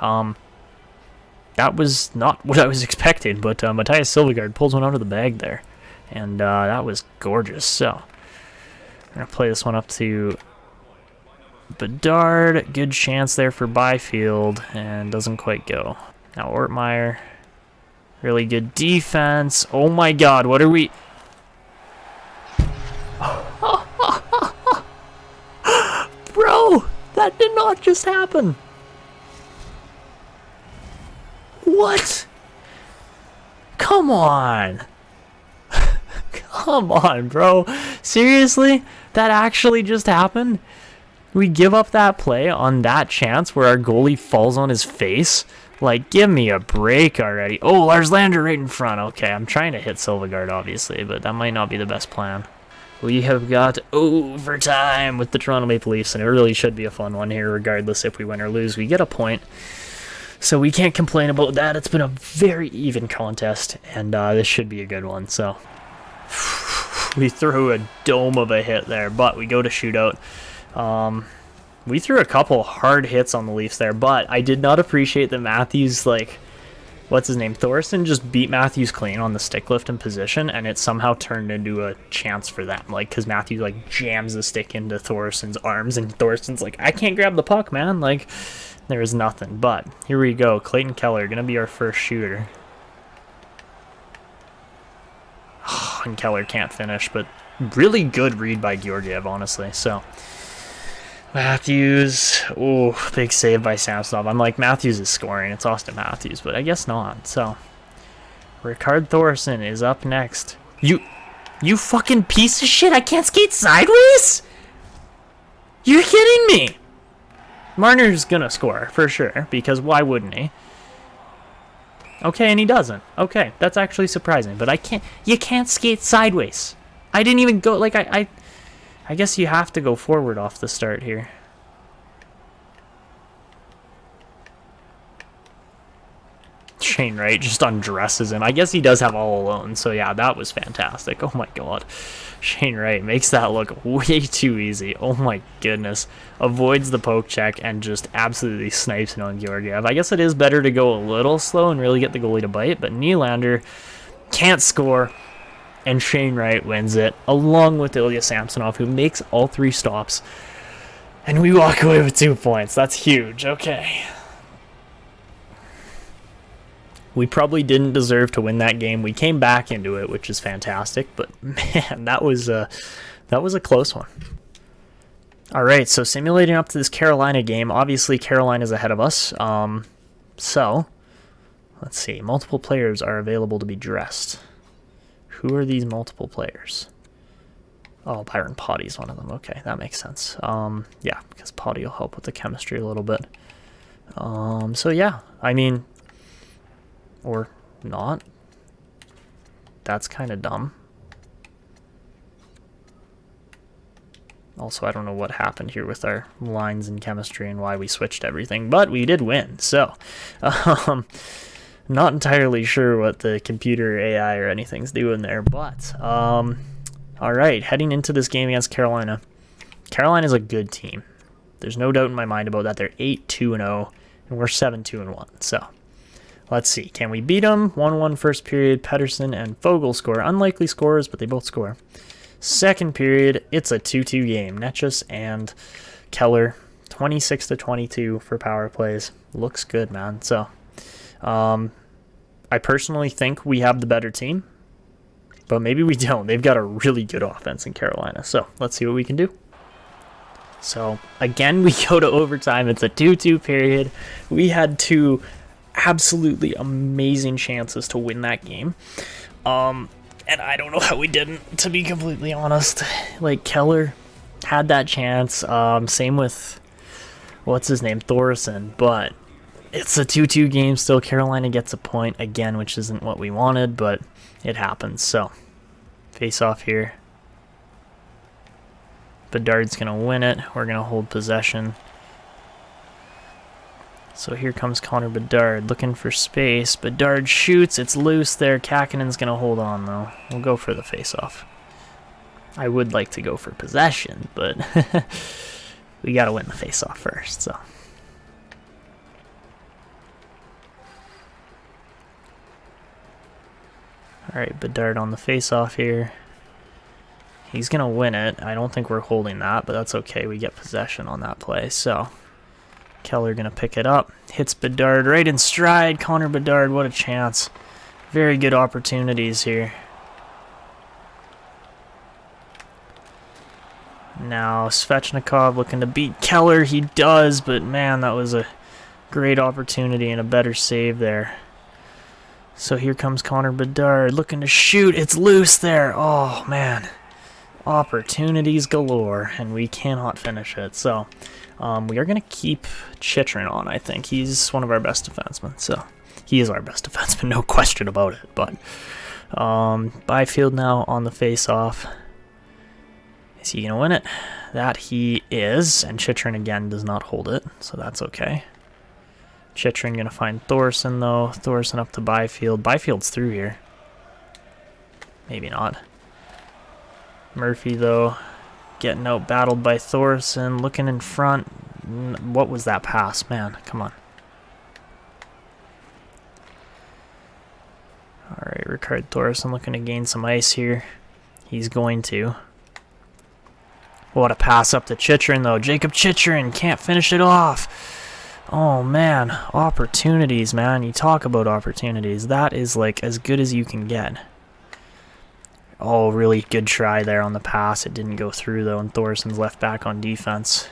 That was not what I was expecting, but Matthias Silvegaard pulls one out of the bag there. And that was gorgeous. So, I'm going to play this one up to Bedard. Good chance there for Byfield, and doesn't quite go. Now Ortmeyer. Really good defense. Oh my god, what are we... Bro, that did not just happen. What? Come on. Come on, bro. Seriously? That actually just happened? We give up that play on that chance where our goalie falls on his face? Like, give me a break already. Oh, Lars Lander right in front. Okay, I'm trying to hit Silvegaard, obviously, but that might not be the best plan. We have got overtime with the Toronto Maple Leafs, and it really should be a fun one here, regardless if we win or lose. We get a point, so we can't complain about that. It's been a very even contest, and this should be a good one. So we threw a dome of a hit there, but we go to shootout. We threw a couple hard hits on the Leafs there, but I did not appreciate that Matthews, like, what's his name? Thorson just beat Matthews clean on the stick lift in position, and it somehow turned into a chance for them. Like, because Matthews, like, jams the stick into Thorson's arms, and Thorson's like, I can't grab the puck, man. Like, there is nothing. But here we go. Clayton Keller going to be our first shooter. And Keller can't finish, but really good read by Georgiev, honestly. So Matthews, oh, big save by Samsonov. I'm like, Matthews is scoring. It's Austin Matthews, but I guess not. So Ricard Thorson is up next. You fucking piece of shit. I can't skate sideways? You're kidding me. Marner's gonna score for sure, because why wouldn't he? Okay, and he doesn't. Okay, that's actually surprising, but you can't skate sideways. I didn't even go, like, I guess you have to go forward off the start here. Shane Wright just undresses him. I guess he does have all alone, so yeah, that was fantastic. Oh my god. Shane Wright makes that look way too easy. Oh my goodness. Avoids the poke check and just absolutely snipes it on Georgiev. I guess it is better to go a little slow and really get the goalie to bite, but Nylander can't score, and Shane Wright wins it, along with Ilya Samsonov, who makes all three stops. And we walk away with 2 points. That's huge. Okay. We probably didn't deserve to win that game. We came back into it, which is fantastic, but man, that was a close one. All right, so simulating up to this Carolina game, obviously Carolina's ahead of us. So let's see. Multiple players are available to be dressed. Who are these multiple players? Oh, Byron Potty's one of them. Okay, that makes sense. Yeah, because Potty will help with the chemistry a little bit. So yeah, I mean, or not. That's kind of dumb. Also, I don't know what happened here with our lines and chemistry and why we switched everything, but we did win. So, not entirely sure what the computer AI or anything's doing there, but all right, heading into this game against Carolina. Carolina's a good team. There's no doubt in my mind about that. They're 8-2-0, and we're 7-2-1. So let's see. Can we beat them? 1-1 first period. Pettersson and Fogle score. Unlikely scorers, but they both score. Second period, it's a 2-2 game. Netchus and Keller, 26-22 for power plays. Looks good, man. So I personally think we have the better team, but maybe we don't. They've got a really good offense in Carolina. So let's see what we can do. So again, we go to overtime. It's a 2-2 period. We had two absolutely amazing chances to win that game. And I don't know how we didn't, to be completely honest. Like, Keller had that chance. Same with, what's his name, Thorson. But it's a 2-2 game still. Carolina gets a point again, which isn't what we wanted, but it happens. So, face off here. Bedard's going to win it. We're going to hold possession. So here comes Connor Bedard looking for space. Bedard shoots. It's loose there. Kakinen's going to hold on, though. We'll go for the face-off. I would like to go for possession, but we got to win the face-off first. So. All right, Bedard on the face-off here. He's going to win it. I don't think we're holding that, but that's okay. We get possession on that play, so... Keller going to pick it up. Hits Bedard right in stride. Connor Bedard, what a chance. Very good opportunities here. Now Svechnikov looking to beat Keller. He does, but man, that was a great opportunity and a better save there. So here comes Connor Bedard looking to shoot. It's loose there. Oh, man. Opportunities galore, and we cannot finish it. So we are going to keep Chychrun on, I think. He's one of our best defensemen. So he is our best defenseman, no question about it. But Byfield now on the face-off. Is he going to win it? That he is. And Chychrun again does not hold it, so that's okay. Chychrun going to find Thorson, though. Thorson up to Byfield. Byfield's through here. Maybe not. Murphy, though, getting out battled by Thorson, looking in front. What was that pass? Man, come on. All right, Rickard Thorson looking to gain some ice here. He's going to. What a pass up to Chychrun, though. Jacob Chychrun can't finish it off. Oh, man. Opportunities, man. You talk about opportunities. That is, like, as good as you can get. Oh, really good try there on the pass. It didn't go through, though, and Thorson's left back on defense.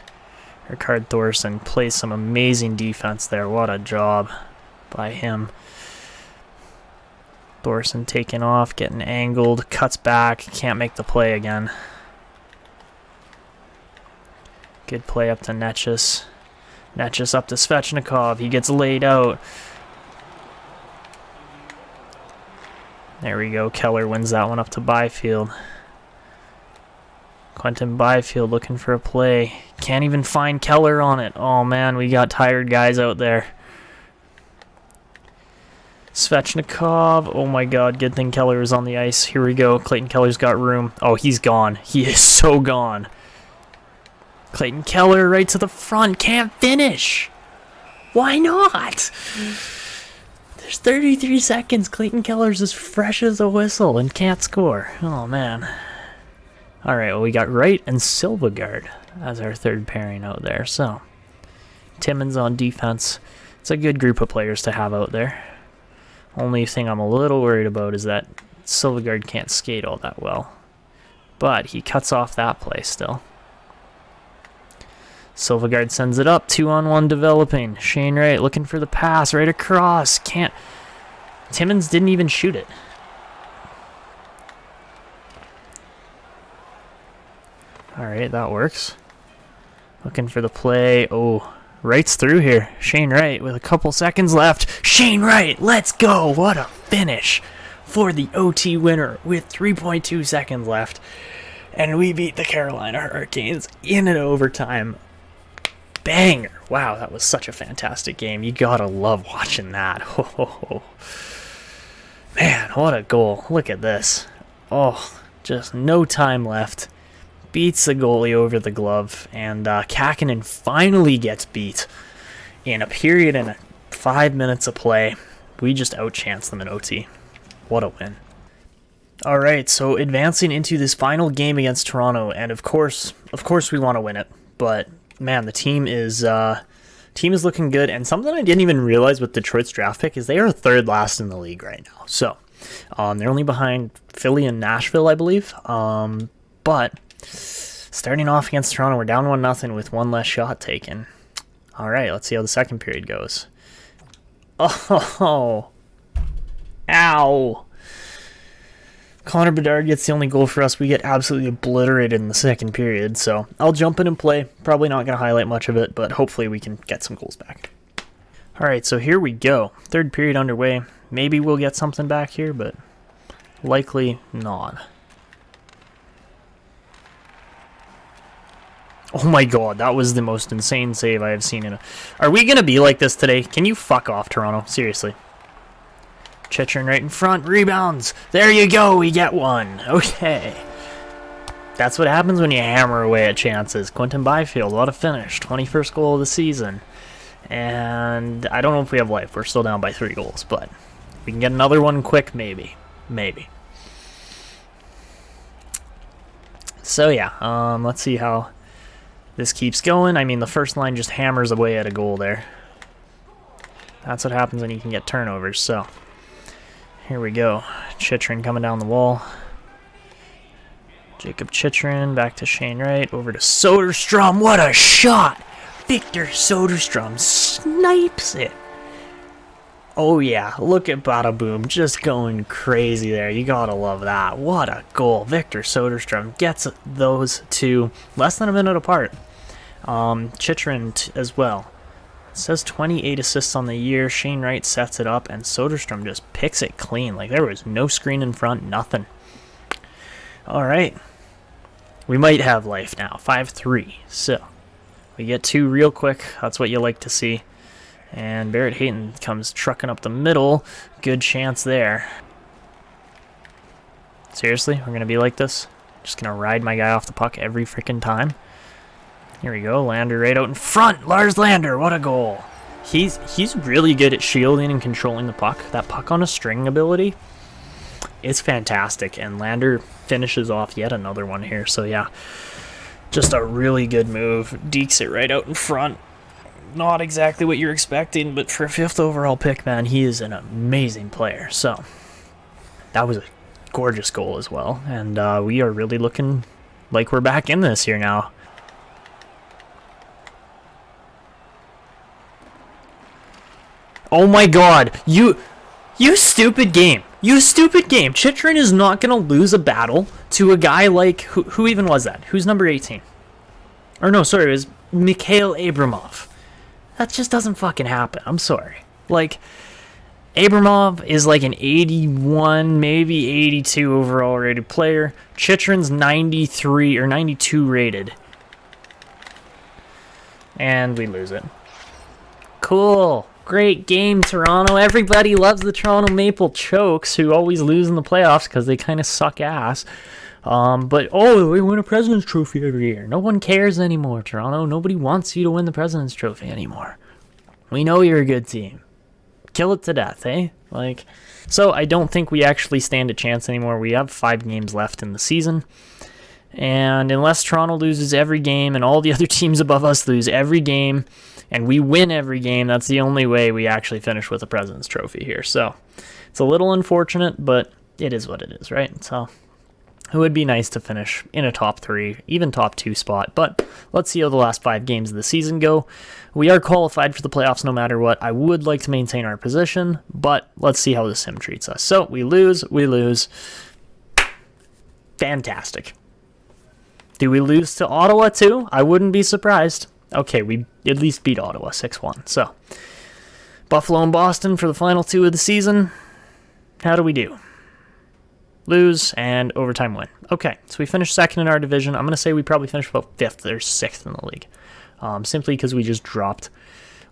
Rickard Thorson plays some amazing defense there. What a job by him. Thorson taking off, getting angled, cuts back, can't make the play again. Good play up to Netchus. Netchus up to Svechnikov. He gets laid out. There we go. Keller wins that one up to Byfield. Quentin Byfield looking for a play. Can't even find Keller on it. Oh, man, we got tired guys out there. Svechnikov. Oh, my God. Good thing Keller was on the ice. Here we go. Clayton Keller's got room. Oh, he's gone. He is so gone. Clayton Keller right to the front. Can't finish. Why not? There's 33 seconds. Clayton Keller's as fresh as a whistle and can't score. Oh, man. All right, well, we got Wright and Silvegaard as our third pairing out there. So, Timmins on defense. It's a good group of players to have out there. Only thing I'm a little worried about is that Silvegaard can't skate all that well. But he cuts off that play still. Silvegaard sends it up, 2-on-1 developing. Shane Wright looking for the pass right across. Can't. Timmins didn't even shoot it. All right, that works. Looking for the play. Oh, Wright's through here. Shane Wright with a couple seconds left. Shane Wright, let's go. What a finish for the OT winner with 3.2 seconds left. And we beat the Carolina Hurricanes in an overtime. Banger. Wow, that was such a fantastic game. You gotta love watching that. Oh, man, what a goal. Look at this. Oh, just no time left. beats the goalie over the glove, and Kakinen finally gets beat in a period and 5 minutes of play. We just outchanced them in OT. What a win. All right, so advancing into this final game against Toronto, and of course we want to win it, but man, the team is looking good, and something I didn't even realize with Detroit's draft pick is they are third last in the league right now. So they're only behind Philly and Nashville, I believe. But starting off against Toronto, we're down 1-0 with one less shot taken. All right, let's see how the second period goes. Oh, ow. Connor Bedard gets the only goal for us. We get absolutely obliterated in the second period, so I'll jump in and play. Probably not going to highlight much of it, but hopefully we can get some goals back. All right, so here we go. Third period underway. Maybe we'll get something back here, but likely not. Oh my god, that was the most insane save I have seen in a... Are we going to be like this today? Can you fuck off, Toronto? Seriously. Chychrun right in front, rebounds. There you go, we get one. Okay. That's what happens when you hammer away at chances. Quinton Byfield, what a finish. 21st goal of the season. And I don't know if we have life. We're still down by 3 goals, but we can get another one quick, maybe. Maybe. So yeah, let's see how this keeps going. I mean, the first line just hammers away at a goal there. That's what happens when you can get turnovers, so... Here we go. Chychrun coming down the wall. Jacob Chychrun back to Shane Wright. Over to Soderstrom. What a shot! Victor Soderstrom snipes it. Oh yeah, look at Bada Boom just going crazy there. You gotta love that. What a goal. Victor Soderstrom gets those two less than a minute apart. Chychrun as well. It says 28 assists on the year. Shane Wright sets it up, and Soderstrom just picks it clean. Like, there was no screen in front, nothing. All right. We might have life now. 5-3. So, we get 2 real quick. That's what you like to see. And Barrett Hayton comes trucking up the middle. Good chance there. Seriously? We're going to be like this? Just going to ride my guy off the puck every freaking time? Here we go, Lander right out in front. Lars Lander, what a goal. He's really good at shielding and controlling the puck. That puck on a string ability is fantastic, and Lander finishes off yet another one here. So yeah, just a really good move. Dekes it right out in front. Not exactly what you're expecting, but for a 5th overall pick, man, he is an amazing player. So that was a gorgeous goal as well, and we are really looking like we're back in this here now. Oh my god, you stupid game. You stupid game. Chychrun is not going to lose a battle to a guy like, who even was that? Who's number 18? Or no, sorry, it was Mikhail Abramov. That just doesn't fucking happen. I'm sorry. Like, Abramov is like an 81, maybe 82 overall rated player. Chychrun's 93 or 92 rated. And we lose it. Cool. Great game, Toronto. Everybody loves the Toronto Maple Chokes, who always lose in the playoffs because they kind of suck ass. But, oh, we win a President's Trophy every year. No one cares anymore, Toronto. Nobody wants you to win the President's Trophy anymore. We know you're a good team. Kill it to death, eh? Like, so I don't think we actually stand a chance anymore. We have 5 games left in the season. And unless Toronto loses every game and all the other teams above us lose every game, and we win every game, that's the only way we actually finish with a President's Trophy here. So it's a little unfortunate, but it is what it is, right? So it would be nice to finish in a top 3, even top 2 spot. But let's see how the last 5 games of the season go. We are qualified for the playoffs no matter what. I would like to maintain our position, but let's see how the sim treats us. So we lose. Fantastic. Do we lose to Ottawa too? I wouldn't be surprised. Okay, we at least beat Ottawa 6-1. So, Buffalo and Boston for the final 2 of the season. How do we do? Lose and overtime win. Okay, so we finished 2nd in our division. I'm going to say we probably finished about 5th or 6th in the league. Simply because we just dropped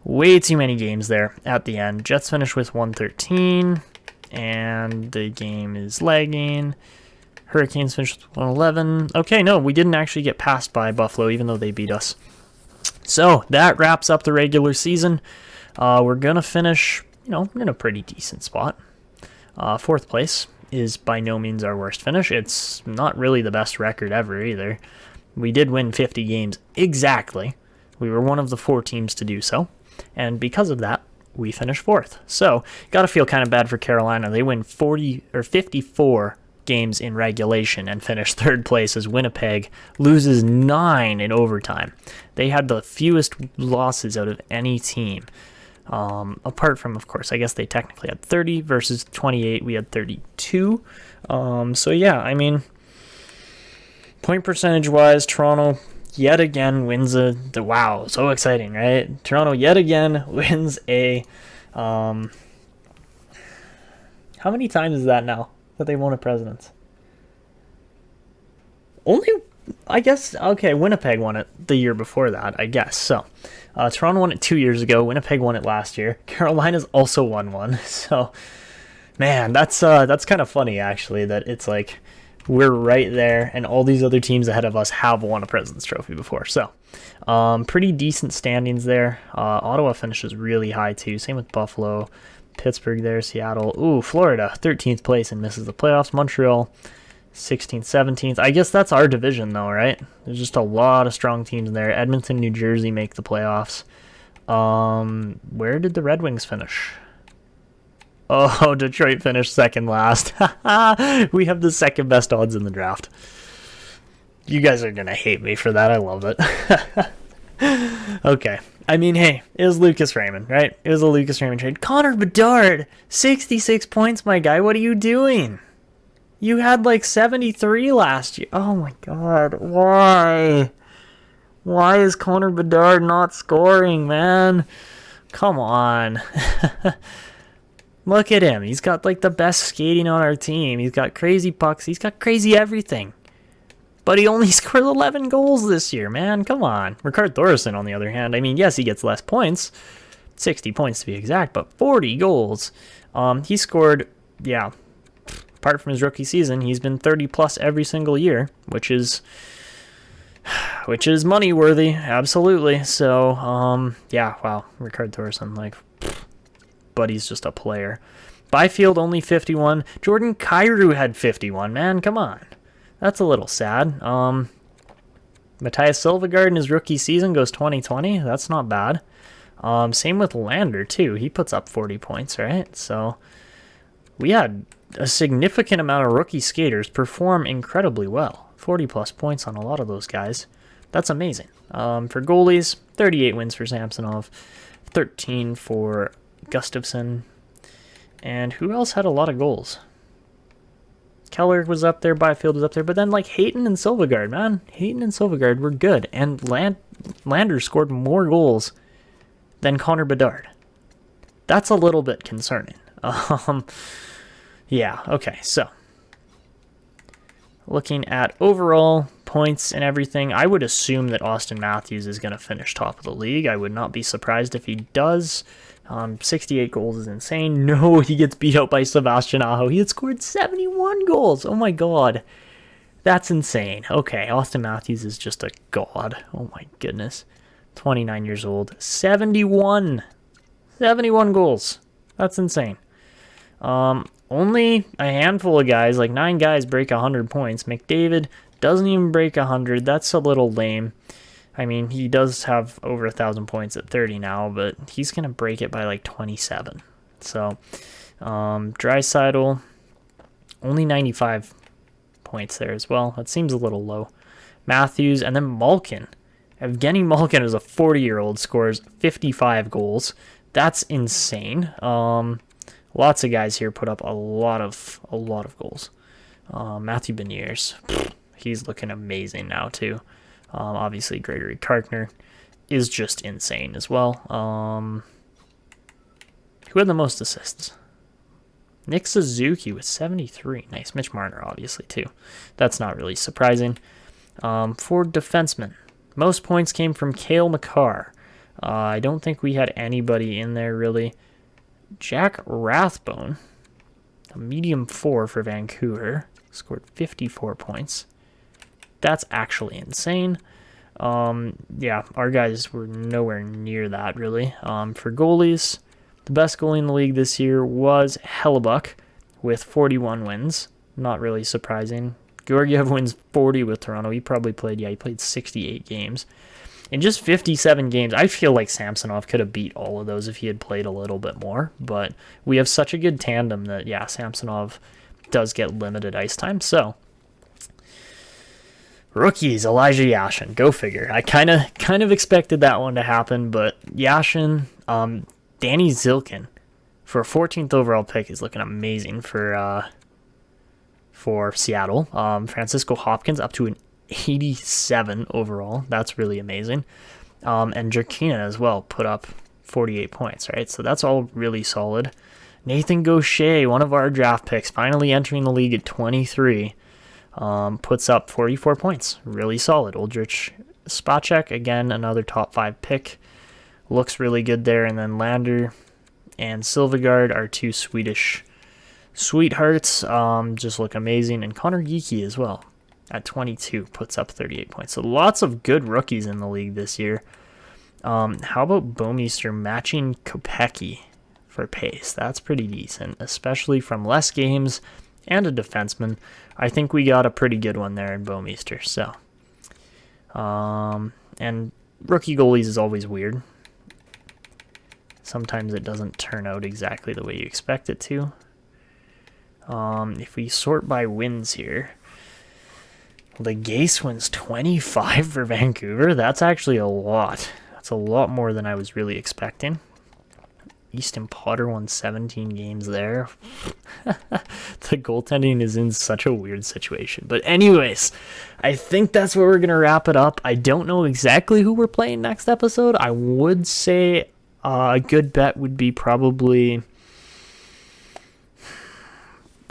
way too many games there at the end. Jets finished with 113, and the game is lagging. Hurricanes finished with 111. Okay, no, we didn't actually get passed by Buffalo, even though they beat us. So that wraps up the regular season. We're going to finish, in a pretty decent spot. Fourth place is by no means our worst finish. It's not really the best record ever either. We did win 50 games exactly. We were one of the 4 teams to do so. And because of that, we finished fourth. So, got to feel kind of bad for Carolina. They win 54 games in regulation and finish third place as Winnipeg loses 9 in overtime. They had the fewest losses out of any team. Apart from, of course, I guess they technically had 30 versus 28. We had 32. So yeah, I mean, point percentage wise, Toronto yet again wins wow, so exciting, right? Toronto yet again wins how many times is that now that they won a President's? Only, I guess, okay, Winnipeg won it the year before that, I guess. So, Toronto won it 2 years ago. Winnipeg won it last year. Carolina's also won one. So, man, that's kind of funny, actually, that it's like we're right there, and all these other teams ahead of us have won a President's Trophy before. So, pretty decent standings there. Ottawa finishes really high, too. Same with Buffalo. Pittsburgh there, Seattle. Ooh, Florida, 13th place and misses the playoffs. Montreal, 16th, 17th. I guess that's our division, though, right? There's just a lot of strong teams there. Edmonton, New Jersey make the playoffs. Where did the Red Wings finish? Oh, Detroit finished second last. We have the second best odds in the draft. You guys are going to hate me for that. I love it. Okay. I mean, hey, it was Lucas Raymond, right? It was a Lucas Raymond trade. Connor Bedard, 66 points, my guy. What are you doing? You had like 73 last year. Oh my God. Why? Why is Connor Bedard not scoring, man? Come on. Look at him. He's got like the best skating on our team. He's got crazy pucks. He's got crazy everything. But he only scored 11 goals this year, man. Come on. Ricard Thorson, on the other hand, I mean, yes, he gets less points. 60 points to be exact, but 40 goals. He scored, yeah, apart from his rookie season, he's been 30 plus every single year, which is money worthy, absolutely. So, yeah, wow, Ricard Thorson, like, but he's just a player. Byfield only 51. Jordan Kyrou had 51, man, come on. That's a little sad. Matthias Silvegaard in his rookie season goes 20-20. That's not bad. Same with Lander, too. He puts up 40 points, right? So we had a significant amount of rookie skaters perform incredibly well. 40-plus points on a lot of those guys. That's amazing. For goalies, 38 wins for Samsonov, 13 for Gustafsson. And who else had a lot of goals? Keller was up there, Byfield was up there, but then like Hayton and Silvegaard, man. Hayton and Silvegaard were good, and Lander scored more goals than Connor Bedard. That's a little bit concerning. Yeah, okay, so looking at overall points and everything, I would assume that Austin Matthews is going to finish top of the league. I would not be surprised if he does. 68 goals is insane. No, he gets beat out by Sebastian Aho. He had scored 71 goals. Oh my God. That's insane. Okay, Austin Matthews is just a god. Oh my goodness. 29 years old. 71 goals. That's insane. Only a handful of guys, like 9 guys, break 100 points. McDavid doesn't even break 100. That's a little lame. I mean, he does have over 1,000 points at 30 now, but he's going to break it by like 27. So, Draisaitl, only 95 points there as well. That seems a little low. Matthews, and then Malkin. Evgeny Malkin is a 40-year-old, scores 55 goals. That's insane. Lots of guys here put up a lot of goals. Matthew Beniers, he's looking amazing now too. Obviously, Gregory Karkner is just insane as well. Who had the most assists? Nick Suzuki with 73. Nice. Mitch Marner, obviously, too. That's not really surprising. For defensemen, most points came from Cale Makar. I don't think we had anybody in there, really. Jack Rathbone A medium 4 for Vancouver. Scored 54 points. That's actually insane. Yeah, our guys were nowhere near that, really. For goalies, the best goalie in the league this year was Hellebuck with 41 wins. Not really surprising. Georgiev wins 40 with Toronto. He played 68 games. In just 57 games, I feel like Samsonov could have beat all of those if he had played a little bit more. But we have such a good tandem that, yeah, Samsonov does get limited ice time. So, rookies, Elijah Yashin. Go figure. I kind of expected that one to happen, but Yashin, Danny Zilkin, for a 14th overall pick, is looking amazing for Seattle. Francisco Hopkins up to an 87 overall. That's really amazing. And Jerkina as well put up 48 points, right? So that's all really solid. Nathan Gaucher, one of our draft picks, finally entering the league at 23, puts up 44 points. Really solid. Oldrich Spacek, again, another top 5 pick. Looks really good there. And then Lander and Silvegaard are 2 Swedish sweethearts. Just look amazing. And Connor Geekie as well at 22 puts up 38 points. So lots of good rookies in the league this year. How about Bouwmeester matching Kopecky for pace? That's pretty decent, especially from less games and a defenseman. I think we got a pretty good one there in Bouwmeester. So, and rookie goalies is always weird. Sometimes it doesn't turn out exactly the way you expect it to. If we sort by wins here, the Gase wins 25 for Vancouver. That's actually a lot. That's a lot more than I was really expecting. Easton Potter won 17 games there. The goaltending is in such a weird situation. But anyways, I think that's where we're going to wrap it up. I don't know exactly who we're playing next episode. I would say a good bet would be probably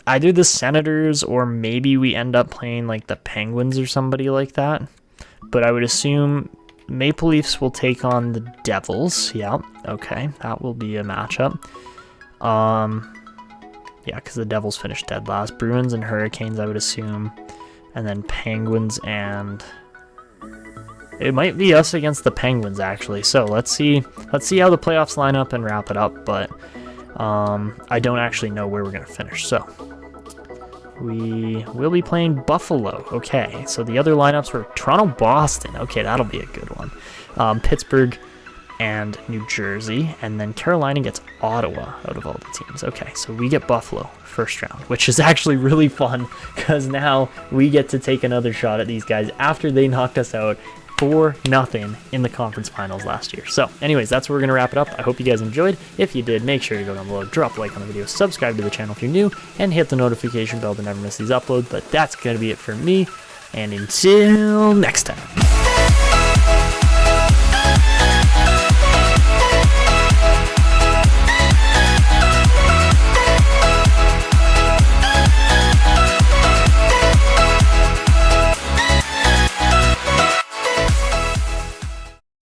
either the Senators or maybe we end up playing like the Penguins or somebody like that. But I would assume Maple Leafs will take on the Devils. Yeah, okay. That will be a matchup. Yeah, because the Devils finished dead last. Bruins and Hurricanes, I would assume. And then Penguins and... it might be us against the Penguins, actually. So let's see how the playoffs line up and wrap it up. But I don't actually know where we're going to finish. So we will be playing Buffalo. Okay, so the other lineups were Toronto-Boston. Okay, that'll be a good one. Pittsburgh and New Jersey. And then Carolina gets Ottawa out of all the teams. Okay, so we get Buffalo first round, which is actually really fun because now we get to take another shot at these guys after they knocked us out 4-0 in the conference finals last year. So anyways, that's where we're going to wrap it up. I hope you guys enjoyed. If you did, make sure to go down below, drop a like on the video, subscribe to the channel if you're new, and hit the notification bell to never miss these uploads. But that's going to be it for me, and until next time.